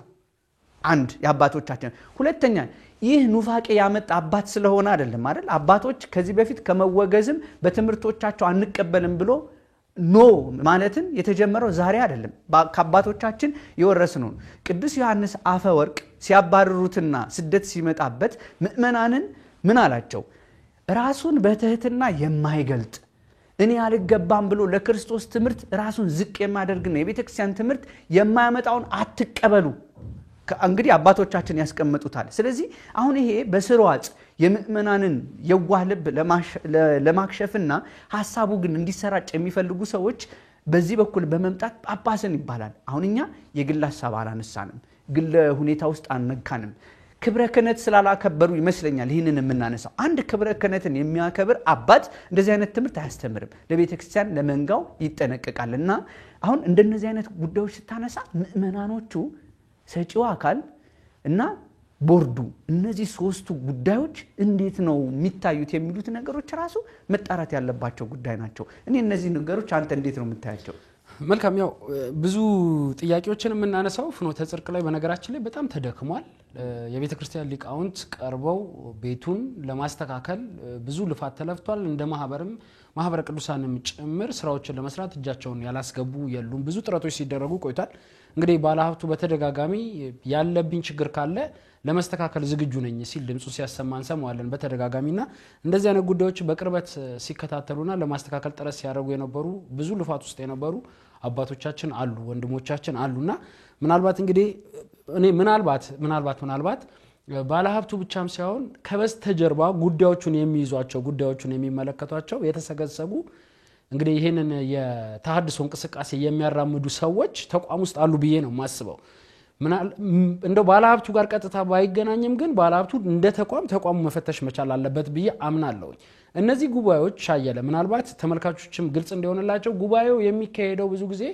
አንድ የአባቶቻችን ሁለተኛ ይህ ኑፋቄ ያመጣ አባት ስለሆነ አይደለም አይደል? አባቶች ከዚህ በፊት ከመወገዝም በትምርቶቻቸው አንቀበልም ብሎ ኖ ማለትን የተጀመረው ዛሬ አይደለም ከአባቶቻችን የወረስነው። ቅዱስ ዮሐንስ አፈወርቅ ሲያባርሩትና ስደት ሲመጣበት ምዕመናንን ምን አላቸው? ራሱን በትህትና የማይገልጥ እኔ አልገባም ብሎ ለክርስቶስ ትምርት ራሱን ዝቅ የማደርግና የቤተ ክርስቲያን ትምርት የማያመጣውን አትቀበሉ እንግዲህ አባቶቻችን ያስቀምጡታል። ስለዚህ አሁን ይሄ በስርዋጽ የምእመናንን የዋህ ልብ ለማክሸፍና ሐሳቡ ግን እንዲሰራጭ የሚፈልጉ ሰዎች በዚህ በኩል በመምጣት ጳጳስን ይባላል። አሁን እኛ የግል ሐሳብ አላነሳንም፣ ግል ሁኔታ ውስጥ አንነካንም። ክብረ ክህነት ስላላከበሩ ይመስለኛል ይህንን የምናነሳው። አንድ ክብረ ክህነትን የሚያከብር አባት እንደዚህ አይነት ትምህርት አያስተምርም፣ ለቤተ ክርስቲያን ለመንጋው ይጠነቀቃልና አሁን እንደነዚህ አይነት ጉዳዮች ስታነሳ ምእመናኖቹ ሰጪው አካል እና ቦርዱ እነዚህ ሶስቱ ጉዳዮች እንዴት ነው የሚታዩት የሚሉት ነገሮች ራሱ መጣራት ያለባቸው ጉዳይ ናቸው። እኔ እነዚህ ነገሮች አንተ እንዴት ነው የምታያቸው? መልካም ያው ብዙ ጥያቄዎችን የምናነሳው ፍኖተ ጽድቅ ላይ በነገራችን ላይ በጣም ተደክሟል። የቤተ ክርስቲያን ሊቃውንት ቀርበው ቤቱን ለማስተካከል ብዙ ልፋት ተለፍቷል። እንደ ማህበረ ቅዱሳንም ጭምር ስራዎችን ለመስራት እጃቸውን ያላስገቡ የሉም። ብዙ ጥረቶች ሲደረጉ ቆይቷል። እንግዲህ ባለሀብቱ በተደጋጋሚ ያለብኝ ችግር ካለ ለማስተካከል ዝግጁ ነኝ ሲል ድምጹ ሲያሰማ እንሰማዋለን በተደጋጋሚና እንደዚህ አይነት ጉዳዮች በቅርበት ሲከታተሉና ለማስተካከል ጥረት ሲያደርጉ የነበሩ ብዙ ልፋት ውስጥ የነበሩ አባቶቻችን አሉ፣ ወንድሞቻችን አሉና ምናልባት እንግዲህ እኔ ምናልባት ባለሀብቱ ብቻም ሳይሆን ከበስተጀርባ ጉዳዮቹን የሚይዟቸው ጉዳዮቹን የሚመለከቷቸው የተሰገሰቡ እንግዲህ ይሄንን የተሐድሶ እንቅስቃሴ የሚያራምዱ ሰዎች ተቋም ውስጥ አሉ ብዬ ነው ማስበው። እንደው ባለሀብቱ ጋር ቀጥታ ባይገናኝም ግን ባለሀብቱ እንደ ተቋሙ መፈተሽ መቻል አለበት ብዬ አምናለሁ። እነዚህ ጉባኤዎች ሻየለ ምናልባት ተመልካቾችም ግልጽ እንዲሆንላቸው ጉባኤው የሚካሄደው ብዙ ጊዜ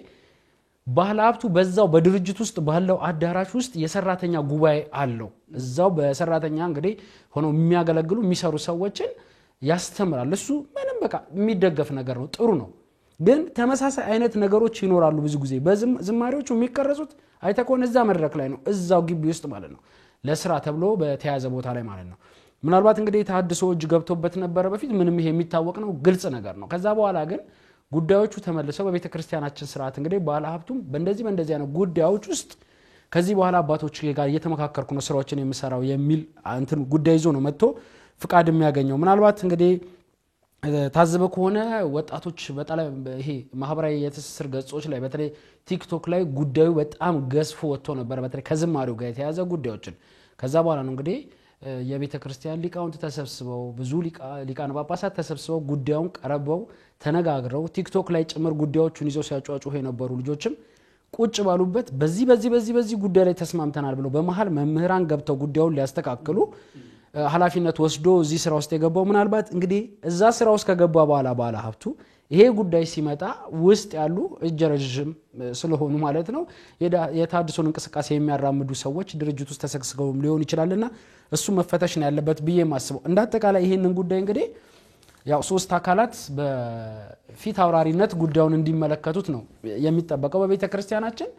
ባለሀብቱ በዛው በድርጅት ውስጥ ባለው አዳራሽ ውስጥ የሰራተኛ ጉባኤ አለው። እዛው በሰራተኛ እንግዲህ ሆኖ የሚያገለግሉ የሚሰሩ ሰዎችን ያስተምራል። እሱ ምንም በቃ የሚደገፍ ነገር ነው፣ ጥሩ ነው። ግን ተመሳሳይ አይነት ነገሮች ይኖራሉ ብዙ ጊዜ በዝማሬዎቹ የሚቀረጹት አይተኮን እዛ መድረክ ላይ ነው፣ እዛው ግቢ ውስጥ ማለት ነው፣ ለስራ ተብሎ በተያዘ ቦታ ላይ ማለት ነው። ምናልባት እንግዲህ ተሐድሶ እጅ ገብቶበት ነበር በፊት ምንም ይሄ የሚታወቅ ነው፣ ግልጽ ነገር ነው። ከዛ በኋላ ግን ጉዳዮቹ ተመልሰው በቤተ ክርስቲያናችን ስርዓት እንግዲህ ባለሀብቱም በእንደዚህ አይነት ጉዳዮች ውስጥ ከዚህ በኋላ አባቶች ጋር እየተመካከርኩ ነው ስራዎችን የምሰራው የሚል እንትን ጉዳይ ይዞ ነው መጥቶ ፍቃድ የሚያገኘው። ምናልባት እንግዲህ ታዘበ ከሆነ ወጣቶች በጣም ይሄ ማህበራዊ የትስስር ገጾች ላይ በተለይ ቲክቶክ ላይ ጉዳዩ በጣም ገዝፎ ወጥቶ ነበር፣ በተለይ ከዝማሬው ጋር የተያዘ ጉዳዮችን። ከዛ በኋላ ነው እንግዲህ የቤተ ክርስቲያን ሊቃውንት ተሰብስበው ብዙ ሊቃነ ጳጳሳት ተሰብስበው ጉዳዩን ቀርበው ተነጋግረው ቲክቶክ ላይ ጭምር ጉዳዮቹን ይዘው ሲያጫጩ የነበሩ ልጆችም ቁጭ ባሉበት በዚህ ጉዳይ ላይ ተስማምተናል ብለው በመሃል መምህራን ገብተው ጉዳዩን ሊያስተካክሉ ኃላፊነት ወስዶ እዚህ ስራ ውስጥ የገባው ምናልባት እንግዲህ እዛ ስራ ውስጥ ከገባ በኋላ ባለሀብቱ ይሄ ጉዳይ ሲመጣ ውስጥ ያሉ እጀረጅም ስለሆኑ ማለት ነው የተሐድሶን እንቅስቃሴ የሚያራምዱ ሰዎች ድርጅት ውስጥ ተሰግስገው ሊሆን ይችላልና እሱ መፈተሽ ነው ያለበት ብዬ ማስበው። እንዳጠቃላይ ይሄንን ጉዳይ እንግዲህ ያው ሶስት አካላት በፊት አውራሪነት ጉዳዩን እንዲመለከቱት ነው የሚጠበቀው በቤተ ክርስቲያናችን።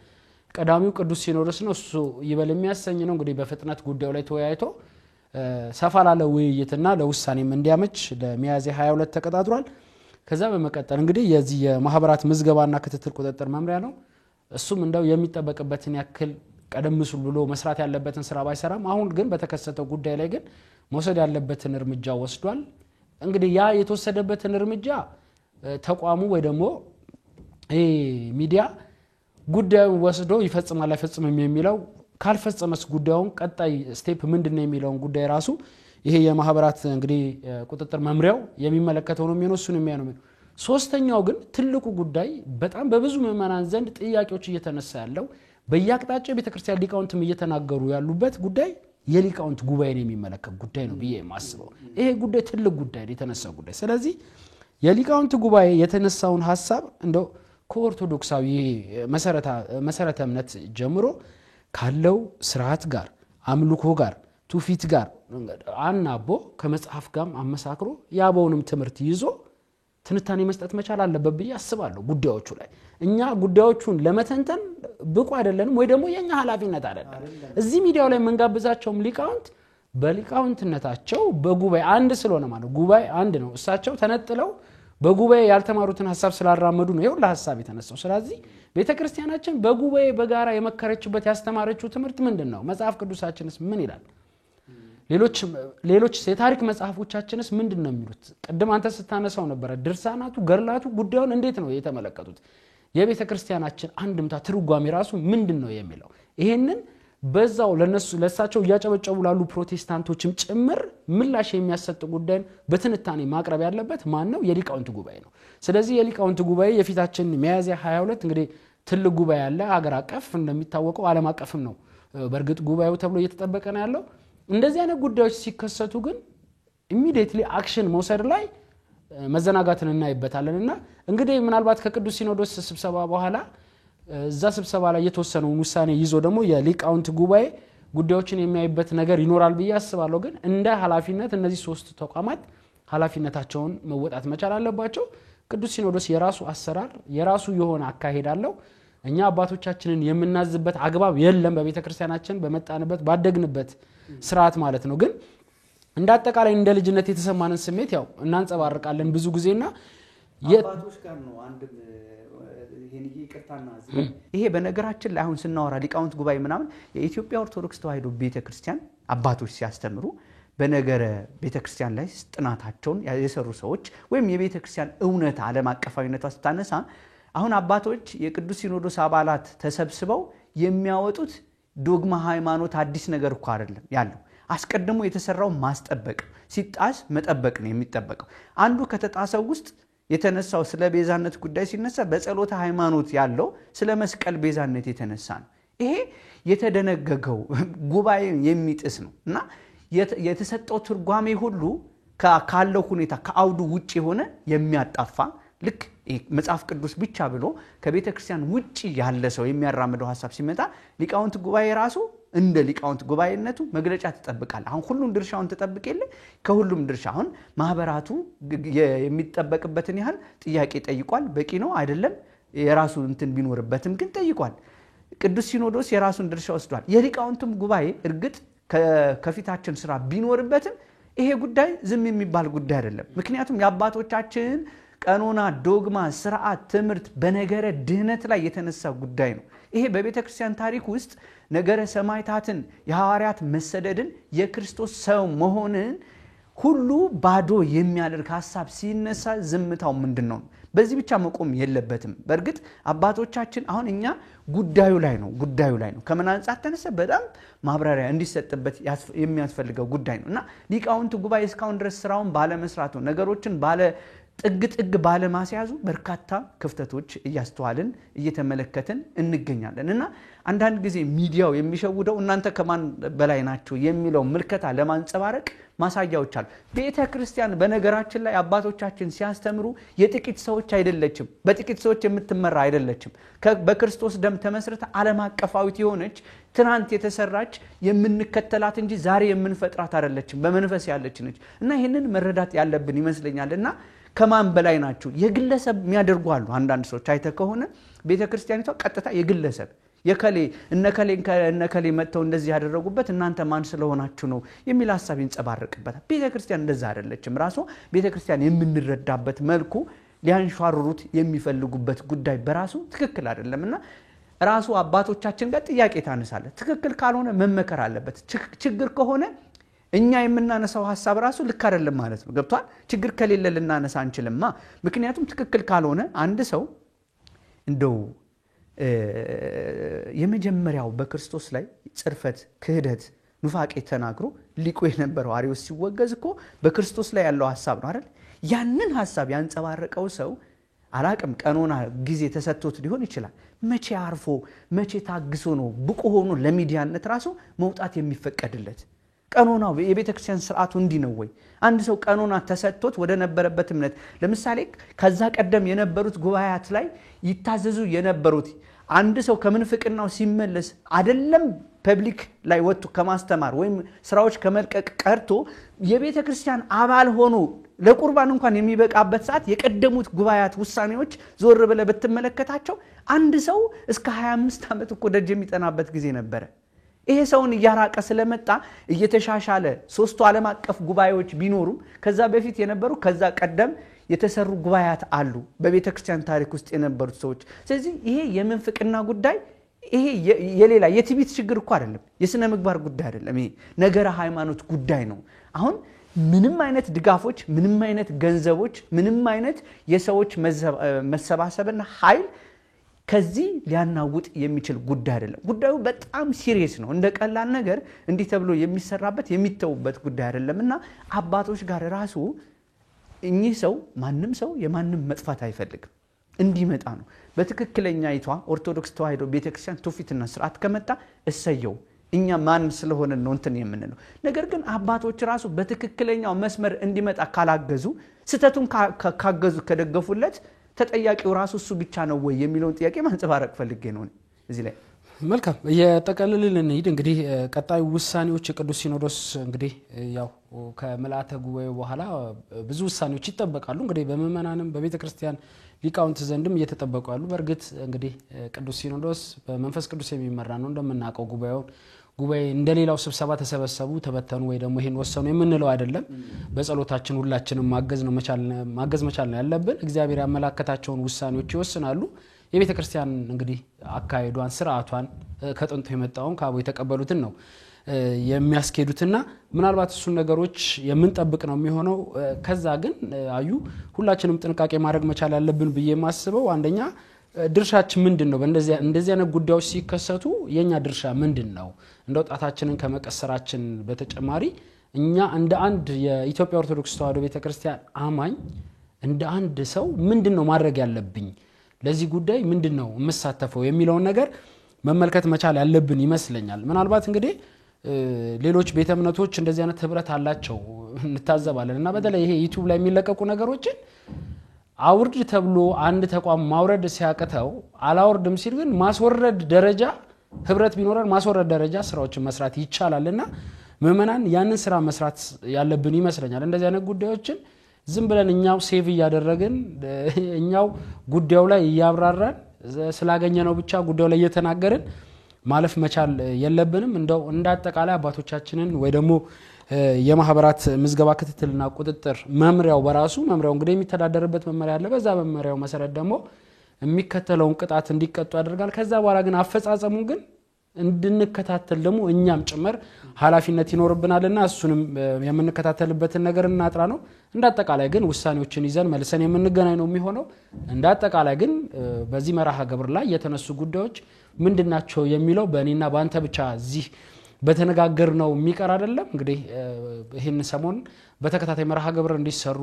ቀዳሚው ቅዱስ ሲኖዶስ ነው፣ እሱ ይበል የሚያሰኝ ነው። እንግዲህ በፍጥነት ጉዳዩ ላይ ተወያይቶ ሰፋ ላለ ውይይትና ለውሳኔም እንዲያመች ለሚያዝያ 22 ተቀጣጥሯል። ከዛ በመቀጠል እንግዲህ የዚህ የማህበራት ምዝገባና ክትትል ቁጥጥር መምሪያ ነው። እሱም እንደው የሚጠበቅበትን ያክል ቀደም ብሎ መስራት ያለበትን ስራ ባይሰራም አሁን ግን በተከሰተው ጉዳይ ላይ ግን መውሰድ ያለበትን እርምጃ ወስዷል። እንግዲህ ያ የተወሰደበትን እርምጃ ተቋሙ ወይ ደግሞ ሚዲያ ጉዳዩን ወስዶ ይፈጽማል አይፈጽምም የሚለው ካልፈጸመስ ጉዳዩን ቀጣይ ስቴፕ ምንድነው የሚለውን ጉዳይ ራሱ ይሄ የማህበራት እንግዲህ ቁጥጥር መምሪያው የሚመለከተው ነው የሚሆነው። እሱን የሚያነው ሶስተኛው ግን ትልቁ ጉዳይ በጣም በብዙ ምዕመናን ዘንድ ጥያቄዎች እየተነሳ ያለው በየአቅጣጫው ቤተክርስቲያን ሊቃውንትም እየተናገሩ ያሉበት ጉዳይ የሊቃውንት ጉባኤን የሚመለከት ጉዳይ ነው ብዬ ማስበው። ይሄ ጉዳይ ትልቅ ጉዳይ የተነሳው ጉዳይ። ስለዚህ የሊቃውንት ጉባኤ የተነሳውን ሐሳብ እንደው ከኦርቶዶክሳዊ መሰረተ እምነት ጀምሮ ካለው ስርዓት ጋር አምልኮ ጋር ቱፊት ጋር አናቦ ከመጽሐፍ ጋር አመሳክሮ ያበውንም ትምህርት ይዞ ትንታኔ መስጠት መቻል አለበት ብዬ አስባለሁ። ጉዳዮቹ ላይ እኛ ጉዳዮቹን ለመተንተን ብቁ አይደለንም ወይ ደግሞ የኛ ኃላፊነት አይደለም። እዚህ ሚዲያው ላይ መንጋብዛቸውም ሊቃውንት በሊቃውንትነታቸው በጉባኤ አንድ ስለሆነ ማለት ጉባኤ አንድ ነው። እሳቸው ተነጥለው በጉባኤ ያልተማሩትን ሐሳብ ስላራመዱ ነው ይሁን ለሐሳብ የተነሳው። ስለዚህ ቤተክርስቲያናችን በጉባኤ በጋራ የመከረችበት ያስተማረችው ትምህርት ምንድነው? መጽሐፍ ቅዱሳችንስ ምን ይላል? ሌሎች የታሪክ መጽሐፎቻችንስ ምንድነው የሚሉት? ቀደም አንተ ስታነሳው ነበር ድርሳናቱ ገርላቱ ጉዳዩን እንዴት ነው የተመለከቱት? የቤተክርስቲያናችን አንድምታ ትርጓሜ ራሱ ምንድነው የሚለው? ይሄንን በዛው ለሳቸው ያጨበጨቡ ላሉ ፕሮቴስታንቶችም ጭምር ምላሽ የሚያሰጥ ጉዳይ በትንታኔ ማቅረብ ያለበት ማን ነው? የሊቃውንት ጉባኤ ነው። ስለዚህ የሊቃውንት ጉባኤ የፊታችን ሚያዝያ 22 እንግዲህ ትልቅ ጉባኤ አለ ሀገር አቀፍ እንደሚታወቀው ዓለም አቀፍም ነው በርግጥ ጉባኤው ተብሎ እየተጠበቀ ነው ያለው እንደዚህ አይነት ጉዳዮች ሲከሰቱ ግን ኢሚዲየትሊ አክሽን መውሰድ ላይ መዘናጋትን እናይበታለንና እንግዲህ ምናልባት ከቅዱስ ሲኖዶስ ስብሰባ በኋላ እዛ ስብሰባ ላይ የተወሰነውን ውሳኔ ይዞ ደግሞ የሊቃውንት ጉባኤ ጉዳዮችን የሚያይበት ነገር ይኖራል ብዬ አስባለሁ ግን እንደ ኃላፊነት እነዚህ ሶስት ተቋማት ኃላፊነታቸውን መወጣት መቻል አለባቸው ቅዱስ ሲኖዶስ የራሱ አሰራር የራሱ የሆነ አካሄድ አለው እኛ አባቶቻችንን የምናዝበት አግባብ የለም በቤተክርስቲያናችን በመጣንበት ባደግንበት ስርዓት ማለት ነው ግን እንደ አጠቃላይ እንደ ልጅነት የተሰማንን ስሜት ያው እናንጸባርቃለን ብዙ ጊዜና አባቶች ጋር ነው አንድ ይቅርታና ይሄ በነገራችን ላይ አሁን ስናወራ ሊቃውንት ጉባኤ ምናምን የኢትዮጵያ ኦርቶዶክስ ተዋሕዶ ቤተክርስቲያን አባቶች ሲያስተምሩ በነገረ ቤተክርስቲያን ላይ ጥናታቸውን የሰሩ ሰዎች ወይም የቤተክርስቲያን እውነት ዓለም አቀፋዊነቷ ስታነሳ አሁን አባቶች የቅዱስ ሲኖዶስ አባላት ተሰብስበው የሚያወጡት ዶግማ ሃይማኖት አዲስ ነገር እኮ አይደለም ያለው አስቀድሞ የተሰራው ማስጠበቅ ሲጣስ መጠበቅ ነው የሚጠበቀው አንዱ ከተጣሰው ውስጥ የተነሳው ስለ ቤዛነት ጉዳይ ሲነሳ በጸሎተ ሃይማኖት ያለው ስለ መስቀል ቤዛነት የተነሳ ነው ይሄ የተደነገገው ጉባኤ የሚጥስ ነውና የተሰጠው ትርጓሜ ሁሉ ካለው ሁኔታ ከአውዱ ውጪ ሆነ የሚያጣፋ ልክ መጽሐፍ ቅዱስ ብቻ ብሎ ከቤተክርስቲያን ውጪ ያለ ሰው የሚያራምደው ሐሳብ ሲመጣ ሊቃውንት ጉባኤ ራሱ እንደ ሊቃውንት ጉባኤነቱ መግለጫ ተጠብቃል አሁን ሁሉም ድርሻውን ተጠብቀለ ከሁሉም ድርሻ አሁን ማህበራቱ የሚጠበቅበትን ያህል ጥያቄ ጠይቋል በቂ ነው አይደለም የራሱ እንትን ቢኖርበትም ግን ጠይቋል ቅዱስ ሲኖዶስ የራሱን ድርሻ ወስዷል የሊቃውንቱም ጉባኤ እርግጥ ከፊታችን ስራ ቢኖርበትም ይሄ ጉዳይ ዝም የሚባል ጉዳይ አይደለም ምክንያቱም የአባቶቻችን ቀኖና ዶግማ ስርዓት ትምርት በነገረ ድህነት ላይ የተነሳ ጉዳይ ነው ይሄ በቤተክርስቲያን ታሪክ ውስጥ ነገረ ሰማዕታትን የሐዋርያት መሰደድን የክርስቶስ ሰው መሆንን ሁሉ ባዶ የሚያደርግ ሐሳብ ሲነሳ ዝምታው ምንድነው በዚህ ብቻ መቆም የለበትም በርግጥ አባቶቻችን አሁን እኛ ጉዳዩ ላይ ነው ከምን አንጻር ተነሳ በጣም ማብራሪያ እንዲሰጥበት የሚያስፈልገው ጉዳይ ነውና ሊቃውንት ጉባኤ እስካሁን ድረስ ስራውን ባለ መስራቱ ነገሮችን ባለ ጥግ ባለ ማስያዙ በርካታ ክፍተቶች እያስተዋልን እየተመለከትን እንገኛለንና አንዳንድ ጊዜ ሚዲያው የሚሸውደው እናንተ ከማን በላይ ናችሁ የሚለው ምልከታ ለማንጸባረቅ ማሳያዎች አሉ ቤተክርስቲያን በነገራችን ላይ አባቶቻችን ሲያስተምሩ የጥቂት ሰዎች አይደለችም በጥቂት ሰዎች የምትመራ አይደለችም በክርስቶስ ደም ተመስርታ ዓለም አቀፋዊት የሆነች ትናንት የተሰራች የምንከተላት እንጂ ዛሬ የምንፈጥራት አይደለችም በመንፈስ ያለች ነች እና ይሄንን መረዳት ያለብን ይመስለኛልና ከማን በላይ ናችሁ የግለሰብ የሚያደርጉ አሉ አንዳንድ ሰዎች አይተ ከሆነ ቤተክርስቲያኒቷ ቀጥታ የግለሰብ የከሌ እነከሌ መተው እንደዚህ ያደረጉበት እናንተ ማን ስለሆናችሁ ነው የሚል ሐሳብ ይንጸባረቅበታል ቤተክርስቲያን እንደዛ አይደለችም ራሱ ቤተክርስቲያን የምንረዳበት መልኩ ሊያንሻሩሩት የሚፈልጉበት ጉዳይ በራሱ ትክክል አይደለምና ራሱ አባቶቻችን ጋር ጥያቄ ታነሳለ ትክክል ካልሆነ መመከር አለበት ችግር ከሆነ እኛ የምናነሳው ሐሳብ ራሱ ልክ አይደለም ማለት ነው ገብቷል ችግር ከሌለ ልናነሳ አንችልማ ምክንያቱም ትክክል ካልሆነ አንድ ሰው እንደው የመጀመሪያው በክርስቶስ ላይ ጽርፈት ክህደት ኑፋቄ ተናግሮ ሊቆ የነበረው አሪዮስ ሲወገዝ እኮ በክርስቶስ ላይ ያለው ሐሳብ ነው አይደል ያንን ሐሳብ ያንጸባረቀው ሰው አላቅም ቀኖና ጊዜ ተሰጥቶት ሊሆን ይችላል መቼ አርፎ መቼ ታግሶ ነው ብቁ ሆኖ ለሚዲያነት ራሱ መውጣት የሚፈቀድለት ቀኖናው የቤተክርስቲያን ስርዓቱ እንዲ ነው ወይ አንድ ሰው ቀኖና ተሰጥቶት ወደ ነበረበት እምነት ለምሳሌ ከዛ ቀደም የነበሩት ጉባኤያት ላይ ይታዘዙ የነበሩት አንድ ሰው ከምንፍቅናው ሲመለስ አይደለም ፐብሊክ ላይ ወጥቶ ከማስተማር ወይም ስራዎች ከመልቀቅ ቀርቶ የቤተክርስቲያን አባል ሆኖ ለቁርባን እንኳን የሚበቃበት ሰዓት የቀደሙት ጉባኤያት ውሳኔዎች ዞር ብለ በተመለከታቸው አንድ ሰው እስከ 25 ዓመት እኮ ደጅ የሚጠናበት ጊዜ ነበር ይሄ ሰውን ያራቀ ስለመጣ እየተሻሻለ ሶስቱ ዓለም አቀፍ ጉባኤዎች ቢኖሩም ከዛ በፊት የነበሩ ከዛ ቀደም የተሰሩ ጉባኤያት አሉ በቤተክርስቲያን ታሪክ ውስጥ የነበሩት ሰዎች ስለዚህ ይሄ የመንፍቅና ጉዳይ ይሄ የሌላ የትቢት ችግር እኮ አይደለም የስነ ምግባር ጉዳይ አይደለም ይሄ ነገረ ሃይማኖት ጉዳይ ነው አሁን ምንም አይነት ድጋፎች ምንም አይነት ገንዘቦች ምንም አይነት የሰዎች መሰባሰብና ኃይል ከዚህ ሊያናውጥ የሚችል ጉዳይ አይደለም። ጉዳዩ በጣም ሲሪየስ ነው። እንደ ቀላል ነገር እንዲህ ተብሎ የሚሰራበት የሚተውበት ጉዳይ አይደለምና አባቶች ጋር ራሱ እኚህ ሰው ማንም ሰው የማንም መጥፋት አይፈልግም እንዲመጣ ነው። በትክክለኛይቷ ኦርቶዶክስ ተዋሕዶ ቤተክርስቲያን ትውፊትና ስርዓት ከመጣ እሰየው እኛ ማን ስለሆነ ነው እንትን የምንለው። ነገር ግን አባቶች ራሱ በትክክለኛው መስመር እንዲመጣ ካላገዙ ስተቱን ካገዙ ከደገፉለት ተጠያቂው ራሱ እሱ ብቻ ነው ወይ የሚለውን ጥያቄ ማንጸባረቅ ፈልጌ ነው እዚህ ላይ። መልካም የጠቀለልን እንሂድ። እንግዲህ ቀጣይ ውሳኔዎች የቅዱስ ሲኖዶስ እንግዲህ ያው ከመላእክተ ጉባኤው በኋላ ብዙ ውሳኔዎች ይጠበቃሉ። እንግዲህ በመመናንም በቤተክርስቲያን ሊቃውንት ዘንድም እየተጠበቁ ያሉ። በርግጥ እንግዲህ ቅዱስ ሲኖዶስ በመንፈስ ቅዱስ የሚመራ ነው እንደምናውቀው። ጉባኤ እንደሌላው ስብሰባ ተሰበሰቡ ተበተኑ ወይ ደግሞ ይሄን ወሰኑ የምንለው አይደለም። በጸሎታችን ሁላችንም ማገዝ መቻል ነው ያለብን። እግዚአብሔር ያመላከታቸውን ውሳኔዎች ይወስናሉ። የቤተክርስቲያን እንግዲህ አካሄዷን ስርዓቷን ከጥንቱ የመጣውን ከአቦ የተቀበሉትን ነው የሚያስኬዱትና ምናልባት እሱ ነገሮች የምንጠብቅ ነው የሚሆነው። ከዛ ግን አዩ ሁላችንም ጥንቃቄ ማድረግ መቻል ያለብን ብዬ ማስበው አንደኛ ድርሻችን ምንድነው? እንደዚህ አይነት ጉዳዮች ሲከሰቱ የኛ ድርሻ ምንድነው? እንደው ጣታችንን ከመቀሰራችን በተጨማሪ እኛ እንደ አንድ የኢትዮጵያ ኦርቶዶክስ ተዋሕዶ ቤተክርስቲያን አማኝ እንደ አንድ ሰው ምንድነው ማድረግ ያለብኝ? ለዚህ ጉዳይ ምንድነው የምሳተፈው የሚለው ነገር መመልከት መቻል ያለብን ይመስለኛል። ምናልባት እንግዲህ ሌሎች ቤተ እምነቶች እንደዚህ አይነት ህብረት አላቸው እንታዘባለንና በተለይ ይሄ ዩቲዩብ ላይ የሚለቀቁ ነገሮችን አውርድ ተብሎ አንድ ተቋም ማውረድ ሲያቀተው አላወርድም ሲል ግን ማስወረድ ደረጃ ህብረት ቢኖረን ማስወረድ ደረጃ ስራዎችን መስራት ይቻላልና ምእመናን ያንን ስራ መስራት ያለብን ይመስለኛል። እንደዚህ አይነት ጉዳዮችን ዝም ብለን እኛው ሴቭ ያደረግን እኛው ጉዳዩ ላይ ያብራራን ስላገኘነው ብቻ ጉዳዩ ላይ እየተናገርን ማለፍ መቻል የለብንም። እንደው እንዳጠቃላይ አባቶቻችንን ወይ ደግሞ የማህበራት ምዝገባ ክትትልና ቁጥጥር መምሪያው በራሱ መምሪያው እንግዲህ የሚተዳደርበት መመሪያ አለ። በዛ መመሪያው መሰረት ደግሞ የሚከተለውን ቅጣት እንዲቀጡ ያደርጋል። ከዛ በኋላ ግን አፈጻጸሙን ግን እንድንከታተል ደግሞ እኛም ጭምር ኃላፊነት ይኖርብናልና እሱንም የምንከታተልበትን ነገር እናጥራ ነው። እንዳጠቃላይ ግን ውሳኔዎችን ይዘን መልሰን የምንገናኝ ነው የሚሆነው። እንዳጠቃላይ ግን በዚህ መርሃ ግብር ላይ የተነሱ ጉዳዮች ምንድናቸው የሚለው በእኔና በአንተ ብቻ እዚህ በተነጋገር ነው የሚቀር አይደለም። እንግዲህ ይሄን ሰሞን በተከታታይ መርሃ ግብር እንዲሰሩ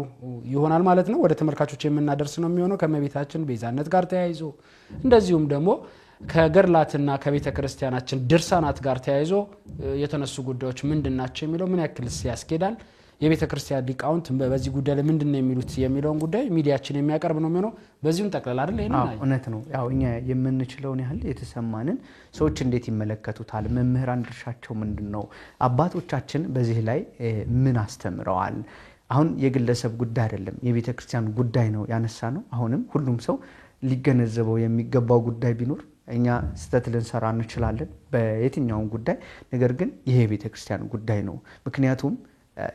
ይሆናል ማለት ነው። ወደ ተመልካቾች የምናደርስ ነው የሚሆነው ከመቤታችን ቤዛነት ጋር ተያይዞ እንደዚሁም ደግሞ ከገድላትና ከቤተ ክርስቲያናችን ድርሳናት ጋር ተያይዞ የተነሱ ጉዳዮች ምንድናቸው የሚለው ምን ያክል ያስኬዳል የቤተ ክርስቲያን ሊቃውንት በዚህ ጉዳይ ላይ ምንድነው የሚሉት የሚለውን ጉዳይ ሚዲያችን የሚያቀርብ ነው የሚሆነው። በዚሁም ጠቅላላ አይደል ይሄን ነው እውነት ነው። ያው እኛ የምንችለውን ያህል የተሰማንን ሰዎች እንዴት ይመለከቱታል? መምህራን ድርሻቸው ምንድነው? አባቶቻችን በዚህ ላይ ምን አስተምረዋል? አሁን የግለሰብ ጉዳይ አይደለም የቤተ ክርስቲያን ጉዳይ ነው ያነሳ ነው። አሁንም ሁሉም ሰው ሊገነዘበው የሚገባው ጉዳይ ቢኖር እኛ ስተት ልንሰራ እንችላለን በየትኛውም ጉዳይ። ነገር ግን ይሄ የቤተ ክርስቲያን ጉዳይ ነው። ምክንያቱም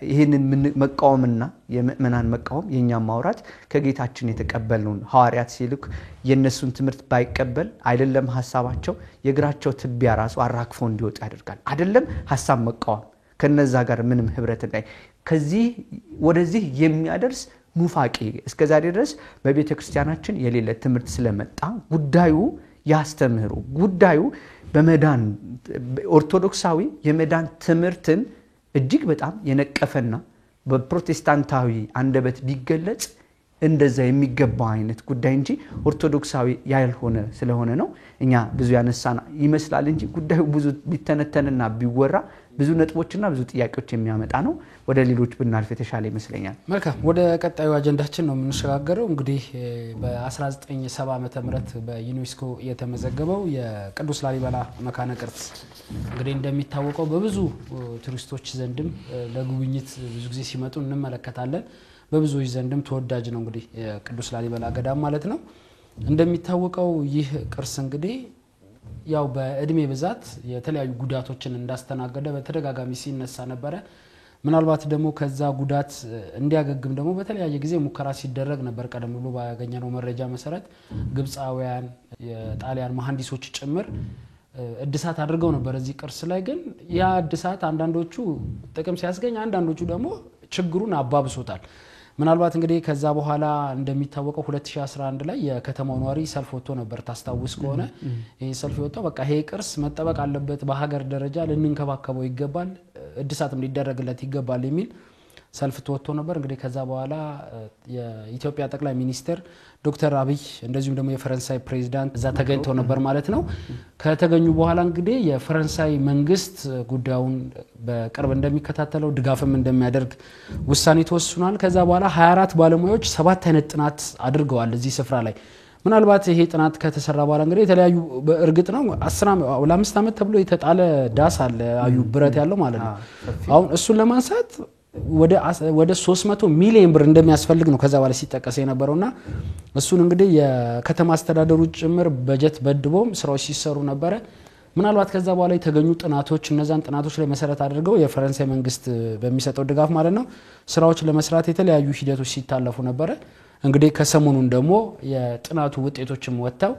ይሄንን መቃወምና የምእመናን መቃወም የኛም ማውራት ከጌታችን የተቀበልነው ሐዋርያት ሲልክ የነሱን ትምህርት ባይቀበል አይደለም ሐሳባቸው የግራቸው ትቢያ ራሱ አራክፎ እንዲወጣ ያደርጋል። አይደለም ሐሳብ መቃወም ከነዛ ጋር ምንም ህብረት ላይ ከዚህ ወደዚህ የሚያደርስ ኑፋቄ እስከዛሬ ድረስ በቤተ ክርስቲያናችን የሌለ ትምህርት ስለመጣ ጉዳዩ ያስተምሩ ጉዳዩ በመዳን ኦርቶዶክሳዊ የመዳን ትምህርትን እጅግ በጣም የነቀፈና በፕሮቴስታንታዊ አንደበት ቢገለጽ እንደዛ የሚገባ አይነት ጉዳይ እንጂ ኦርቶዶክሳዊ ያልሆነ ስለሆነ ነው እኛ ብዙ ያነሳና ይመስላል እንጂ ጉዳዩ ብዙ ቢተነተንና ቢወራ ብዙ ነጥቦችና ብዙ ጥያቄዎች የሚያመጣ ነው። ወደ ሌሎች ብናልፍ የተሻለ ይመስለኛል። መልካም ወደ ቀጣዩ አጀንዳችን ነው የምንሸጋገረው። እንግዲህ በ1970 ዓመተ ምህረት በዩኔስኮ የተመዘገበው የቅዱስ ላሊበላ መካነ ቅርስ እንግዲህ እንደሚታወቀው በብዙ ቱሪስቶች ዘንድም ለጉብኝት ብዙ ጊዜ ሲመጡ እንመለከታለን። በብዙዎች ዘንድም ተወዳጅ ነው እንግዲህ ቅዱስ ላሊበላ ገዳም ማለት ነው። እንደሚታወቀው ይህ ቅርስ እንግዲህ ያው በእድሜ ብዛት የተለያዩ ጉዳቶችን እንዳስተናገደ በተደጋጋሚ ሲነሳ ነበር። ምናልባት ደግሞ ከዛ ጉዳት እንዲያገግም ደግሞ በተለያየ ጊዜ ሙከራ ሲደረግ ነበር። ቀደም ብሎ ባገኘነው መረጃ መሰረት ግብጻውያን የጣሊያን መሐንዲሶች ጭምር እድሳት አድርገው ነበር እዚህ ቅርስ ላይ። ግን ያ እድሳት አንዳንዶቹ ጥቅም ሲያስገኝ አንዳንዶቹ ደግሞ ችግሩን አባብሶታል። ምናልባት እንግዲህ ከዛ በኋላ እንደሚታወቀው 2011 ላይ የከተማው ነዋሪ ሰልፍ ወጥቶ ነበር ታስታውስ ከሆነ ይሄ ሰልፍ ወጥቶ በቃ ይሄ ቅርስ መጠበቅ አለበት በሀገር ደረጃ ልንንከባከበው ይገባል እድሳትም ሊደረግለት ይገባል የሚል ሰልፍ ተወጥቶ ነበር እንግዲህ ከዛ በኋላ የኢትዮጵያ ጠቅላይ ሚኒስትር ዶክተር አብይ እንደዚሁም ደግሞ የፈረንሳይ ፕሬዝዳንት እዛ ተገኝተው ነበር ማለት ነው ከተገኙ በኋላ እንግዲህ የፈረንሳይ መንግስት ጉዳዩን በቅርብ እንደሚከታተለው ድጋፍም እንደሚያደርግ ውሳኔ ተወስኗል ከዛ በኋላ 24 ባለሙያዎች 7 አይነት ጥናት አድርገዋል እዚህ ስፍራ ላይ ምናልባት ይሄ ጥናት ከተሰራ በኋላ እንግዲህ የተለያዩ በእርግጥ ነው 15 ዓመት ተብሎ የተጣለ ዳስ አለ አዩ ብረት ያለው ማለት ነው አሁን እሱን ለማንሳት ወደ 300 ሚሊዮን ብር እንደሚያስፈልግ ነው ከዛ በኋላ ሲጠቀስ የነበረውና እሱን እንግዲህ የከተማ አስተዳደሩ ጭምር በጀት በድቦም ስራዎች ሲሰሩ ነበር ምናልባት ከዛ በኋላ የተገኙ ጥናቶች እነዛን ጥናቶች ላይ መሰረት አድርገው የፈረንሳይ መንግስት በሚሰጠው ድጋፍ ማለት ነው ስራዎች ለመስራት የተለያዩ ሂደቶች ሲታለፉ ነበር እንግዲህ ከሰሞኑን ደግሞ የጥናቱ ውጤቶችም ወጣው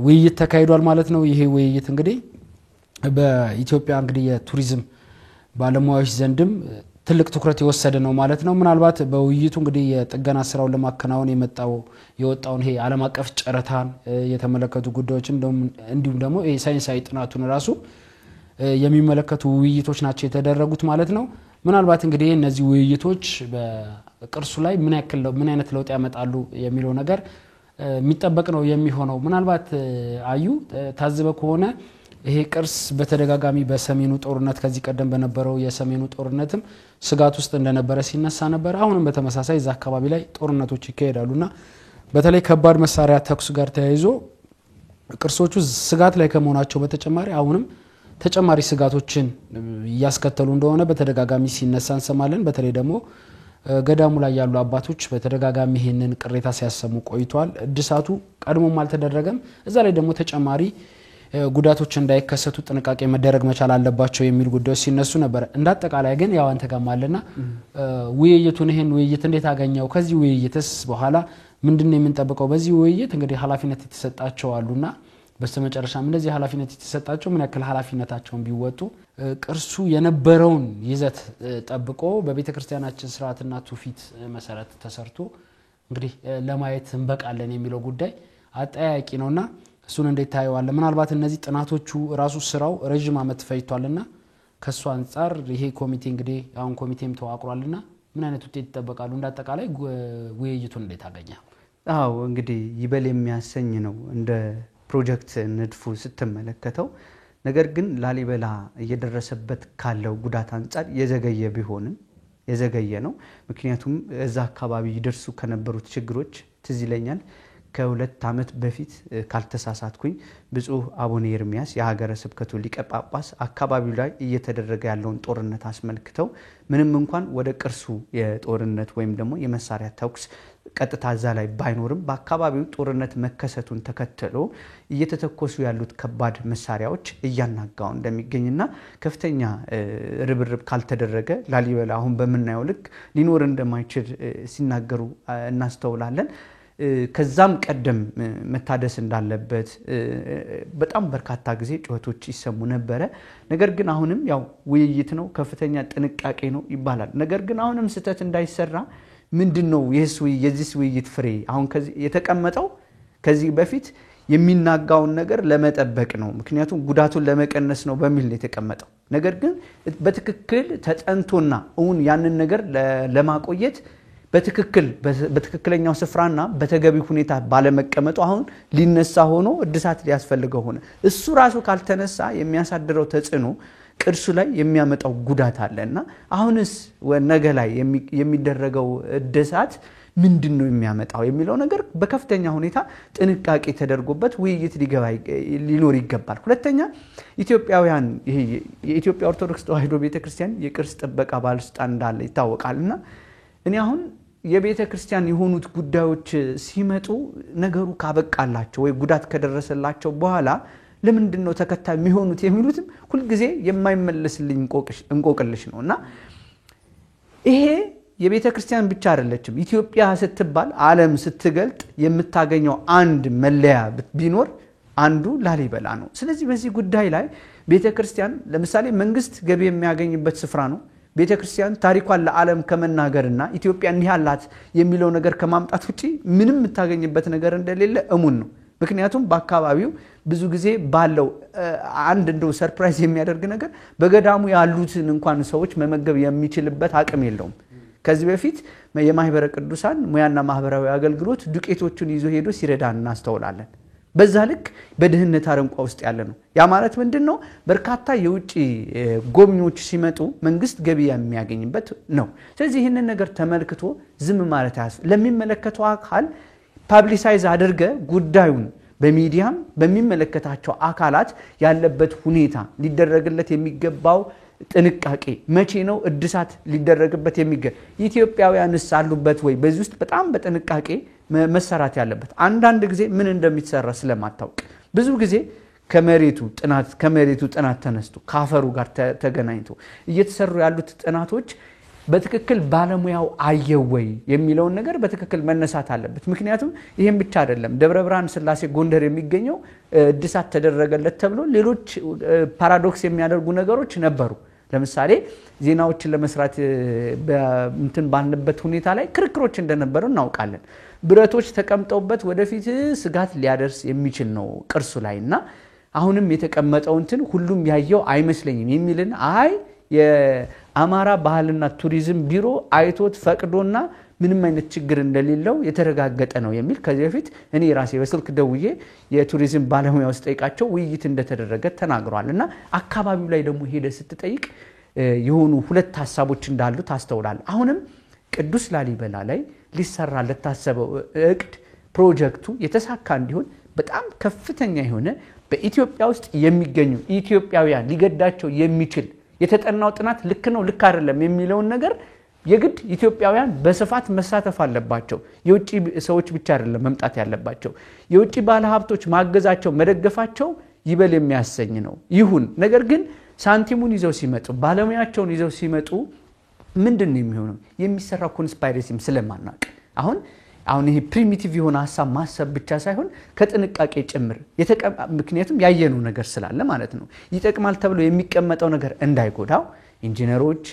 ውይይት ተካሂዷል ማለት ነው ይሄ ውይይት እንግዲህ በኢትዮጵያ እንግዲህ የቱሪዝም ባለሙያዎች ዘንድም ትልቅ ትኩረት የወሰደ ነው ማለት ነው ምናልባት በውይይቱ እንግዲህ የጥገና ስራውን ለማከናወን የወጣውን ይሄ ዓለም አቀፍ ጨረታን የተመለከቱ ጉዳዮችን እንዲሁም ደግሞ ይሄ ሳይንሳዊ ጥናቱን ራሱ የሚመለከቱ ውይይቶች ናቸው የተደረጉት ማለት ነው ምናልባት እንግዲህ እነዚህ ውይይቶች በቅርሱ ላይ ምን አይነት ለውጥ ያመጣሉ የሚለው ነገር የሚጠበቅ ነው የሚሆነው ምናልባት አዩ ታዝበ ከሆነ ይሄ ቅርስ በተደጋጋሚ በሰሜኑ ጦርነት ከዚህ ቀደም በነበረው የሰሜኑ ጦርነትም ስጋት ውስጥ እንደነበረ ሲነሳ ነበር አሁንም በተመሳሳይ እዛ አካባቢ ላይ ጦርነቶች ይካሄዳሉና በተለይ ከባድ መሳሪያ ተኩስ ጋር ተያይዞ ቅርሶቹ ስጋት ላይ ከመሆናቸው በተጨማሪ አሁንም ተጨማሪ ስጋቶችን ያስከተሉ እንደሆነ በተደጋጋሚ ሲነሳ እንሰማለን በተለይ ደግሞ ገዳሙ ላይ ያሉ አባቶች በተደጋጋሚ ይሄንን ቅሬታ ሲያሰሙ ቆይቷል እድሳቱ ቀድሞም አልተደረገም እዛ ላይ ደግሞ ተጨማሪ ጉዳቶች እንዳይከሰቱ ጥንቃቄ መደረግ መቻል አለባቸው የሚል ጉዳዮች ሲነሱ ነበር እንዳጠቃላይ ግን ያው አንተ ጋማለና ውይይቱን ይሄን ውይይት እንዴት አገኘው ከዚህ ውይይትስ በኋላ ምንድነው የምንጠብቀው በዚህ ውይይት እንግዲህ ኃላፊነት የተሰጣቸው አሉና በስተመጨረሻም እንደዚህ ኃላፊነት የተሰጣቸው ምን ያክል ኃላፊነታቸውን ቢወጡ ቅርሱ የነበረውን ይዘት ጠብቆ በቤተክርስቲያናችን ስርዓትና ትውፊት መሰረት ተሰርቶ እንግዲህ ለማየት እንበቃለን የሚለው ጉዳይ አጠያቂ ነውና እሱን እንዴት ታየዋለህ ምናልባት እነዚህ ጥናቶቹ ራሱ ስራው ረጅም አመት ፈይቷልና ከሱ አንፃር ይሄ ኮሚቴ እንግዲህ አሁን ኮሚቴም ተዋቅሯልና ምን አይነት ውጤት ይጠበቃሉ እንዳጠቃላይ ውይይቱን እንዴት አገኘው አዎ እንግዲህ ይበል የሚያሰኝ ነው እንደ ፕሮጀክት ንድፉ ስትመለከተው ነገር ግን ላሊበላ እየደረሰበት ካለው ጉዳት አንፃር የዘገየ ነው ምክንያቱም እዛ አካባቢ ይደርሱ ከነበሩት ችግሮች ትዝ ይለኛል ከሁለት አመት በፊት ካልተሳሳትኩኝ ብፁዕ አቡነ ኤርሚያስ የሀገረ ስብከቱ ሊቀ ጳጳስ አካባቢው ላይ እየተደረገ ያለውን ጦርነት አስመልክተው ምንም እንኳን ወደ ቅርሱ የጦርነት ወይም ደግሞ የመሳሪያ ተኩስ ቀጥታ እዛ ላይ ባይኖርም በአካባቢው ጦርነት መከሰቱን ተከትሎ እየተተኮሱ ያሉት ከባድ መሳሪያዎች እያናጋው እንደሚገኝና ከፍተኛ ርብርብ ካልተደረገ ላሊበላ አሁን በመናየው ልክ ሊኖር እንደማይችል ሲናገሩ እናስተውላለን ከዛም ቀደም መታደስ እንዳለበት በጣም በርካታ ጊዜ ጩኸቶች ይሰሙ ነበር ነገር ግን አሁንም ያው ውይይት ነው ከፍተኛ ጥንቃቄ ነው ይባላል ነገር ግን አሁንም ስተት እንዳይሰራ ምንድነው የዚህ ውይይት ፍሬ አሁን ከዚህ የተቀመጠው ከዚህ በፊት የሚናጋውን ነገር ለመጠበቅ ነው ምክንያቱም ጉዳቱን ለመቀነስ ነው በሚል የተቀመጠው ነገር ግን በትክክል ተጠንቶና እውን ያንን ነገር ለማቆየት በትክክለኛው ስፍራና በተገቢ ሁኔታ ባለመቀመጡ አሁን ሊነሳ ሆኖ እድሳት ሊያስፈልገው ሆነ እሱ ራሱ ካልተነሳ የሚያሳድረው ተጽዕኖ ቅርሱ ላይ የሚያመጣው ጉዳት አለና አሁንስ ወነገ ላይ የሚደረገው እድሳት ምንድነው የሚያመጣው የሚለው ነገር በከፍተኛ ሁኔታ ጥንቃቄ ተደርጎበት ውይይት ሊኖር ይገባል ሁለተኛ ኢትዮጵያውያን ይሄ የኢትዮጵያ ኦርቶዶክስ ተዋሕዶ ቤተክርስቲያን የቅርስ ጥበቃ ባለስልጣን እንዳለ ይታወቃልና እኔ አሁን የቤተክርስቲያን የሆኑት ጉዳዮች ሲመጡ ነገሩ ካበቃላቸው ወይ ጉዳት ከደረሰላቸው በኋላ ለምንድነው ተከታይ የሚሆኑት የሚሉትም ሁሉ ጊዜ የማይመለስልኝ እንቆቅልሽ ነውና ይሄ የቤተክርስቲያን ብቻ አይደለችም ኢትዮጵያ ስትባል ዓለም ስትገልጥ የምታገኘው አንድ መለያ ቢኖር አንዱ ላሊበላ ነው ስለዚህ በዚህ ጉዳይ ላይ ቤተክርስቲያን ለምሳሌ መንግስት ገቢ የሚያገኝበት ስፍራ ነው ቤተክርስቲያን ታሪኳን ለዓለም ከመናገርና ኢትዮጵያ እንዲህ አላት የሚለው ነገር ከማምጣት ውጪ ምንም የምታገኝበት ነገር እንደሌለ እሙን ነው። ምክንያቱም በአካባቢው ብዙ ጊዜ ባለው አንድ እንደው ሰርፕራይዝ የሚያደርግ ነገር በገዳሙ ያሉትን እንኳን ሰዎች መመገብ የሚችልበት አቅም የለውም። ከዚህ በፊት የማህበረ ቅዱሳን ሙያና ማህበራዊ አገልግሎት ዱቄቶቹን ይዞ ሄዶ ሲረዳን እናስተውላለን። በዛ ልክ በድህነት አረንቋ ውስጥ ያለ ነው። ያ ማለት ምንድነው? በርካታ የውጪ ጎብኚዎች ሲመጡ መንግስት ገቢ የሚያገኝበት ነው። ስለዚህ ይህንን ነገር ተመልክቶ ዝም ማለት ለሚመለከተው አካል ፐብሊሳይዝ አድርገ ጉዳዩን በሚዲያም በሚመለከታቸው አካላት ያለበት ሁኔታ ሊደረግለት የሚገባው ጥንቃቄ መቼ ነው እድሳት ሊደረግበት የሚገባ ኢትዮጵያውያንስ አሉበት ወይ? በዚህ ውስጥ በጣም በጥንቃቄ መሰራት ያለበት አንዳንድ ጊዜ ምን እንደሚሰራ ስለማታውቅ ብዙ ጊዜ ከመሬቱ ጥናት ተነስቶ ካፈሩ ጋር ተገናኝቶ እየተሰሩ ያሉት ጥናቶች በትክክል ባለሙያው አየው ወይ የሚለው ነገር በትክክል መነሳት አለበት። ምክንያቱም ይሄን ብቻ አይደለም ደብረ ብርሃን ስላሴ ጎንደር የሚገኘው እድሳት ተደረገለት ተብሎ ሌሎች ፓራዶክስ የሚያደርጉ ነገሮች ነበሩ። ለምሳሌ ዜናዎችን ለመስራት በእንትን ባንበት ሁኔታ ላይ ክርክሮች እንደነበሩ እናውቃለን። ብረቶች ተቀምጠውበት ወደፊት ስጋት ሊያደርስ የሚችል ነው ቅርሱ ላይና አሁንም የተቀመጠው እንትን ሁሉም ያየው አይመስለኝም የሚልን የአማራ ባህልና ቱሪዝም ቢሮ አይቶት ፈቅዶና ምንም አይነት ችግር እንደሌለው የተረጋገጠ ነው የሚል ከዚህ በፊት እኔ ራሴ በስልክ ደውዬ የቱሪዝም ባለሙያው ስጠይቃቸው ውይይት እንደተደረገ ተናግሯልና አካባቢው ላይ ደግሞ ሄደ ስትጠይቅ የሆኑ ሁለት ሐሳቦች እንዳሉ ታስተውላል። አሁንም ቅዱስ ላሊበላ ላይ ሊሰራለት ታሰበው እቅድ ፕሮጀክቱ የተሳካ እንዲሆን በጣም ከፍተኛ የሆነ በኢትዮጵያ ውስጥ የሚገኙ ኢትዮጵያውያን ሊገዳቸው የሚችል የተጠናው ጥናት ልክ ነው ልክ አይደለም የሚለው ነገር የግድ ኢትዮጵያውያን በስፋት መሳተፍ አለባቸው። የውጪ ሰዎች ብቻ አይደለም መምጣት ያለባቸው። የውጪ ባለሀብቶች ማገዛቸው መደገፋቸው ይበል የሚያሰኝ ነው ይሁን። ነገር ግን ሳንቲሙን ይዘው ሲመጡ ባለሙያቸውን ይዘው ሲመጡ ምንድነው የሚሆነው? የሚሰራው ኮንስፓይሬሲም ስለማናቅ አሁን ይሄ ፕሪሚቲቭ የሆነ ሐሳብ ማሰብ ብቻ ሳይሆን ከጥንቃቄ ጭምር ምክንያቱም ያየነው ነገር ስላለ ማለት ነው። ይጠቅማል ተብሎ የሚቀመጠው ነገር እንዳይጎዳው ኢንጂነሮች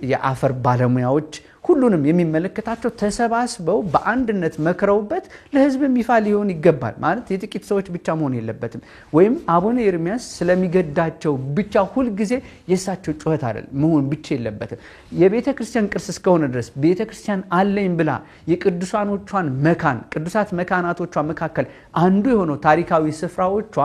የአፈር ባለሙያዎች ሁሉንም የሚመለከታቸው ተሰባስበው በአንድነት መከረውበት ለህዝብ ይፋ ሊሆን ይገባል። ማለት የጥቂት ሰዎች ብቻ መሆን የለበትም። ወይም አቡነ ኤርሚያስ ስለሚገዳቸው ብቻ ሁሉ ጊዜ የሳቸው ጩኸት አይደል መሆን ብቻ የለበትም። የቤተክርስቲያን ቅርስ እስከሆነ ድረስ ቤተክርስቲያን አለኝ ብላ የቅዱሳኖቿን መካን ቅዱሳት መካናቶቿ መካከል አንዱ የሆነው ታሪካዊ ስፍራዎቿ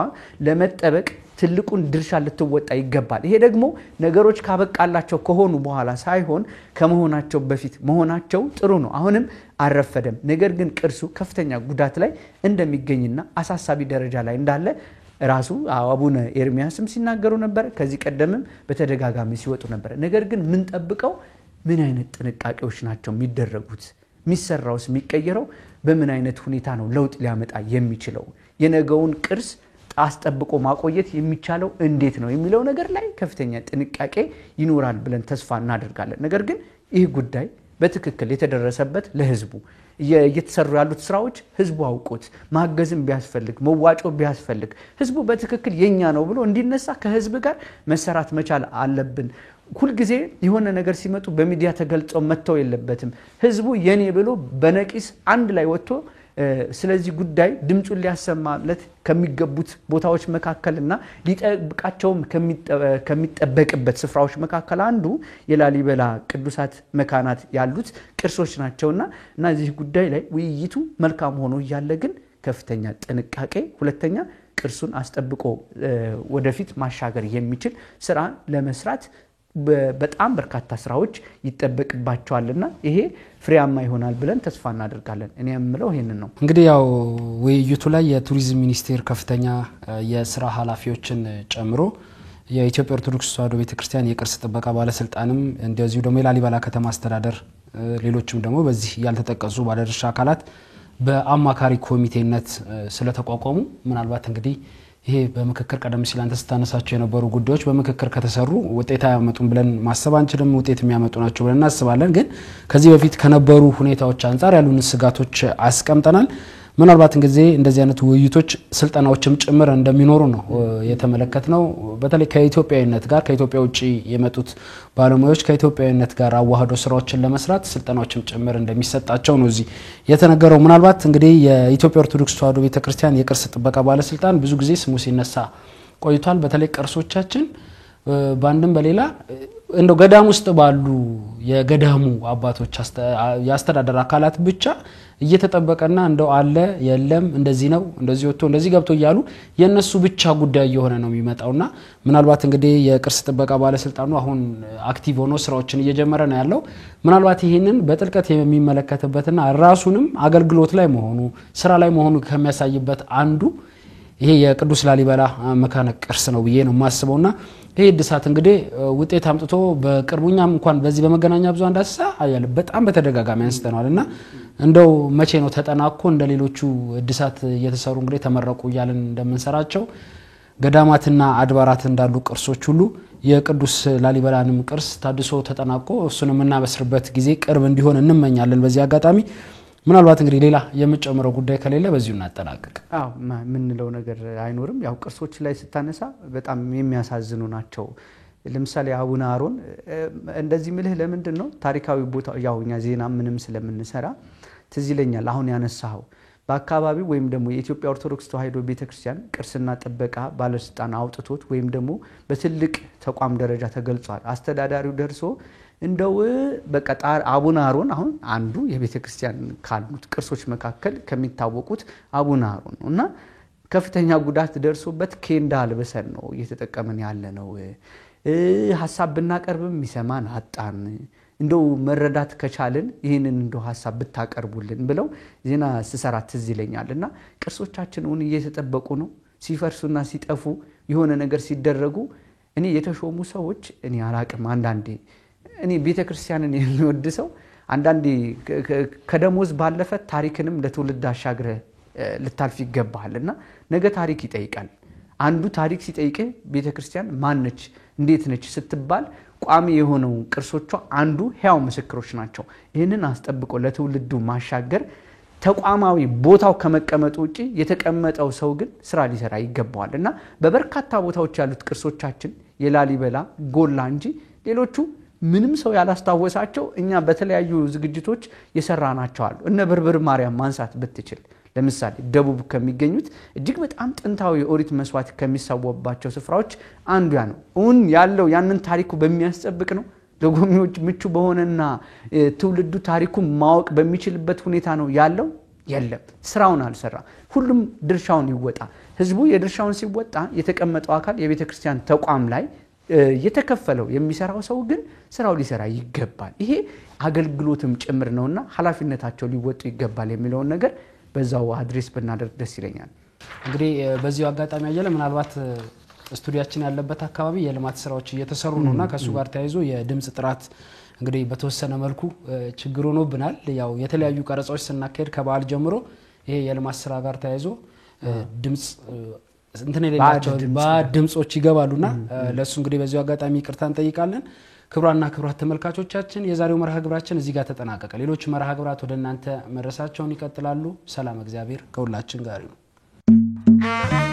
ለመጠበቅ ትልቁን ድርሻ ልትወጣ ይገባል። ይሄ ደግሞ ነገሮች ካበቃላቸው ከሆኑ በኋላ ሳይሆን ከመሆናቸው በፊት መሆናቸው ጥሩ ነው። አሁንም አረፈደም። ነገር ግን ቅርሱ ከፍተኛ ጉዳት ላይ እንደሚገኝና አሳሳቢ ደረጃ ላይ እንዳለ ራሱ አቡነ ኤርሚያስም ሲናገሩ ነበር። ከዚህ ቀደምም በተደጋጋሚ ሲወጡ ነበር። ነገር ግን ምን ጠብቀው ምን አይነት ጥንቃቄዎች ናቸው የሚደረጉት? የሚሰራውስ የሚቀየረው በምን አይነት ሁኔታ ነው ለውጥ ሊያመጣ የሚችለው? የነገውን ቅርስ አስጠብቆ ማቆየት የሚቻለው እንዴት ነው የሚለው ነገር ላይ ከፍተኛ ጥንቃቄ ይኖራል ብለን ተስፋ እናደርጋለን። ነገር ግን ይህ ጉዳይ በትክክል የተደረሰበት ለህዝቡ እየተሰሩ ያሉት ስራዎች ህዝቡ አውቆት ማገዝም ቢያስፈልግ መዋጮ ቢያስፈልግ ህዝቡ በትክክል የኛ ነው ብሎ እንዲነሳ ከህዝብ ጋር መሰራት መቻል አለብን። ሁሉ ጊዜ የሆነ ነገር ሲመጡ በሚዲያ ተገልጾ መተው የለበትም። ህዝቡ የኔ ብሎ በነቂስ አንድ ላይ ወጥቶ ስለዚህ ጉዳይ ድምጹን ሊያሰማለት ከሚገቡት ቦታዎች መካከልና ሊጠብቃቸውም ከሚጠበቅበት ስፍራዎች መካከል አንዱ የላሊበላ ቅዱሳት መካናት ያሉት ቅርሶች ናቸውና እዚህ ጉዳይ ላይ ውይይቱ መልካም ሆኖ ያለ ግን ከፍተኛ ጥንቃቄ ሁለተኛ ቅርሱን አስጠብቆ ወደፊት ማሻገር የሚችል ስራ ለመስራት በጣም በርካታ ስራዎች ይተበቅባቸዋልና ይሄ ፍሬያማ ይሆናል ብለን ተስፋ እናደርጋለን። እኔ የምለው ይሄንን ነው። እንግዲህ ያው ውይይቱ ላይ የቱሪዝም ሚኒስቴር ከፍተኛ የስራ ኃላፊዎችን ጨምሮ የኢትዮጵያ ኦርቶዶክስ ተዋሕዶ ቤተክርስቲያን የቅርስ ጥበቃ ባለስልጣንም እንደዚሁ ደግሞ የላሊበላ ከተማ አስተዳደር ሌሎችም ደግሞ በዚህ ያልተጠቀሱ ባለድርሻ አካላት በአማካሪ ኮሚቴነት ስለተቋቋሙ ምናልባት እንግዲህ ይሄ በመከከር ቀደም ሲል አንተ ስታነሳቸው የነበሩ ጉዳዮች በመከከር ከተሰሩ ውጤት ያመጡን ብለን ማሰብ አንችልም። ውጤት የሚያመጡ ናቸው ብለን እናስባለን። ግን ከዚህ በፊት ከነበሩ ሁኔታዎች አንፃር ያሉን ስጋቶች አስቀምጠናል። ምናልባት እንግዲህ እንደዚህ አይነት ውይይቶች ስልጠናዎችም ጭምር እንደሚኖሩ ነው የተመለከትነው። በተለይ ከኢትዮጵያዊነት ጋር ከኢትዮጵያ ውጪ የመጡት ባለሙያዎች ከኢትዮጵያዊነት ጋር አዋህዶ ስራዎችን ለመስራት ስልጠናዎችም ጭምር እንደሚሰጣቸው ነው እዚህ የተነገረው። ምናልባት እንግዲህ የኢትዮጵያ ኦርቶዶክስ ተዋሕዶ ቤተክርስቲያን የቅርስ ጥበቃ ባለስልጣን ብዙ ጊዜ ስሙ ሲነሳ ቆይቷል። በተለይ ቅርሶቻችን ባንድም በሌላ እንደው ገዳም ውስጥ ባሉ የገዳሙ አባቶች ያስተዳደር አካላት ብቻ እየተጠበቀና እንደው አለ የለም እንደዚህ ነው እንደዚህ ወጥቶ እንደዚህ ገብቶ እያሉ የነሱ ብቻ ጉዳይ የሆነ ነው የሚመጣውና ምናልባት እንግዲህ የቅርስ ጥበቃ ባለስልጣኑ አሁን አክቲቭ ሆኖ ስራዎችን እየጀመረ ነው ያለው። ምናልባት ይሄንን በጥልቀት የሚመለከተበትና ራሱንም አገልግሎት ላይ መሆኑ ስራ ላይ መሆኑ ከሚያሳይበት አንዱ ይሄ የቅዱስ ላሊበላ መካነ ቅርስ ነው ብዬ ነው ማስበውና ይሄ እድሳት እንግዲህ ውጤት አምጥቶ በቅርቡኛም እንኳን በዚህ በመገናኛ ብዙሃን ዳሰሳ አያለ በጣም በተደጋጋሚ አንስተናልና እንደው መቼ ነው ተጠናቆ እንደሌሎቹ እድሳት እየተሰሩ እንግዲህ ተመረቁ ይያልን እንደምንሰራቸው ገዳማትና አድባራት እንዳሉ ቅርሶች ሁሉ የቅዱስ ላሊበላንም ቅርስ ታድሶ ተጠናቆ እሱንም እናበስርበት ጊዜ ቅርብ እንዲሆን እንመኛለን። በዚህ አጋጣሚ ምናልባት እንግዲህ ሌላ የምጨምረው ጉዳይ ከሌለ በዚሁ እናጠናቀቅ። ምን ነው ነገር አይኖርም። ያው ቅርሶች ላይ ስታነሳ በጣም የሚያሳዝኑ ናቸው። ለምሳሌ አቡነ አሮን እንደዚህ ምልህ ለምንድነው ታሪካዊ ቦታ ያው እኛ ዜና ምንም ስለምንሰራ ትዝ ይለኛል አሁን ያነሳው በአካባቢው ወይም ደግሞ የኢትዮጵያ ኦርቶዶክስ ተዋሕዶ ቤተክርስቲያን ቅርስና ጥበቃ ባለስልጣን አውጥቶት ወይም ደግሞ በትልቅ ተቋም ደረጃ ተገልጿል። አስተዳዳሪው ደርሶ እንደው በቀጣር አቡነ አሮን አሁን አንዱ የቤተክርስቲያን ካሉት ቅርሶች መካከል ከሚታወቁት አቡነ አሮን ነውና ከፍተኛ ጉዳት ደርሶበት ኬንዳ አልበሰን ነው እየተጠቀመን ያለ ነው። ሐሳብ ብናቀርብም የሚሰማን አጣን። እንደው መረዳት ከቻልን ይሄንን እንደው ሐሳብ ብታቀርቡልን ብለው ዜና ስሰራ ትዝ ይለኛልና ቅርሶቻችንን እየተጠበቁ ነው። ሲፈርሱና ሲጠፉ የሆነ ነገር ሲደረጉ እኔ የተሾሙ ሰዎች እኔ አላቅም አንዳንዴ እኔ ቤተክርስቲያንን የሚወድ ሰው አንዳንዴ ከደሞዝ ባለፈ ታሪክንም ለትውልድ አሻግረ ልታልፍ ይገባልና ነገ ታሪክ ይጠይቃል። አንዱ ታሪክ ሲጠይቅ ቤተክርስቲያን ማን ነች እንዴት ነች ስትባል ቋሚ የሆነው ቅርሶቿ አንዱ ሕያው ምስክሮች ናቸው። ይሄንን አስጠብቆ ለትውልዱ ማሻገር ተቋማዊ ቦታው ከመቀመጡ ውጪ የተቀመጠው ሰው ግን ስራ ሊሰራ ይገባዋልና በበርካታ ቦታዎች ያሉት ቅርሶቻችን የላሊበላ ጎላ እንጂ ሌሎቹ ምንም ሰው ያላስታወሳቸው እኛ በተለያዩ ዝግጅቶች የሰራናቸው አሉ። እነ በርበር ማርያም ማንሳት ብትችል ለምሳሌ ደቡብ ከሚገኙት እጅግ በጣም ጥንታዊ ኦሪት መስዋዕት ከሚሰዋባቸው ስፍራዎች አንዱ ነው። ያለው ያንን ታሪኩ በሚያስጠብቅ ነው። ለጎብኚዎች ምቹ በሆነና ትውልዱ ታሪኩን ማወቅ በሚችልበት ሁኔታ ነው ያለው። የለም ስራውን አልሰራ። ሁሉም ድርሻውን ይወጣ። ህዝቡ የድርሻውን ሲወጣ የተቀመጠው አካል የቤተክርስቲያን ተቋም ላይ የተከፈለው የሚሰራው ሰው ግን ስራው ሊሰራ ይገባል። ይሄ አገልግሎትም ጭምር ነውና ኃላፊነታቸው ሊወጡ ይገባል የሚለውን ነገር በዛው አድሬስ ብናደርግ ደስ ይለኛል። እንግዲህ በዚሁ አጋጣሚ ያያለ ምናልባት ስቱዲያችን ያለበት አካባቢ የልማት ስራዎች እየተሰሩ ነውና ከሱ ጋር ተያይዞ የድምጽ ጥራት እንግዲህ በተወሰነ መልኩ ችግር ሆኖብናል። ያው የተለያዩ ቀረጻዎች ስናካሄድ ከበዓል ጀምሮ ይሄ የልማት ስራ ጋር ተያይዞ ድምጽ እንትን የሌላቸው ድምጾች ይገባሉና ለሱ እንግዲህ በዚሁ አጋጣሚ ይቅርታ እንጠይቃለን። ክብራና ክብራት ተመልካቾቻችን የዛሬው መርሃ ግብራችን እዚህ ጋር ተጠናቀቀ። ሌሎች መርሃ ግብራት ወደ እናንተ መድረሳቸውን ይቀጥላሉ። ሰላም እግዚአብሔር ከሁላችን ጋር ይሁን።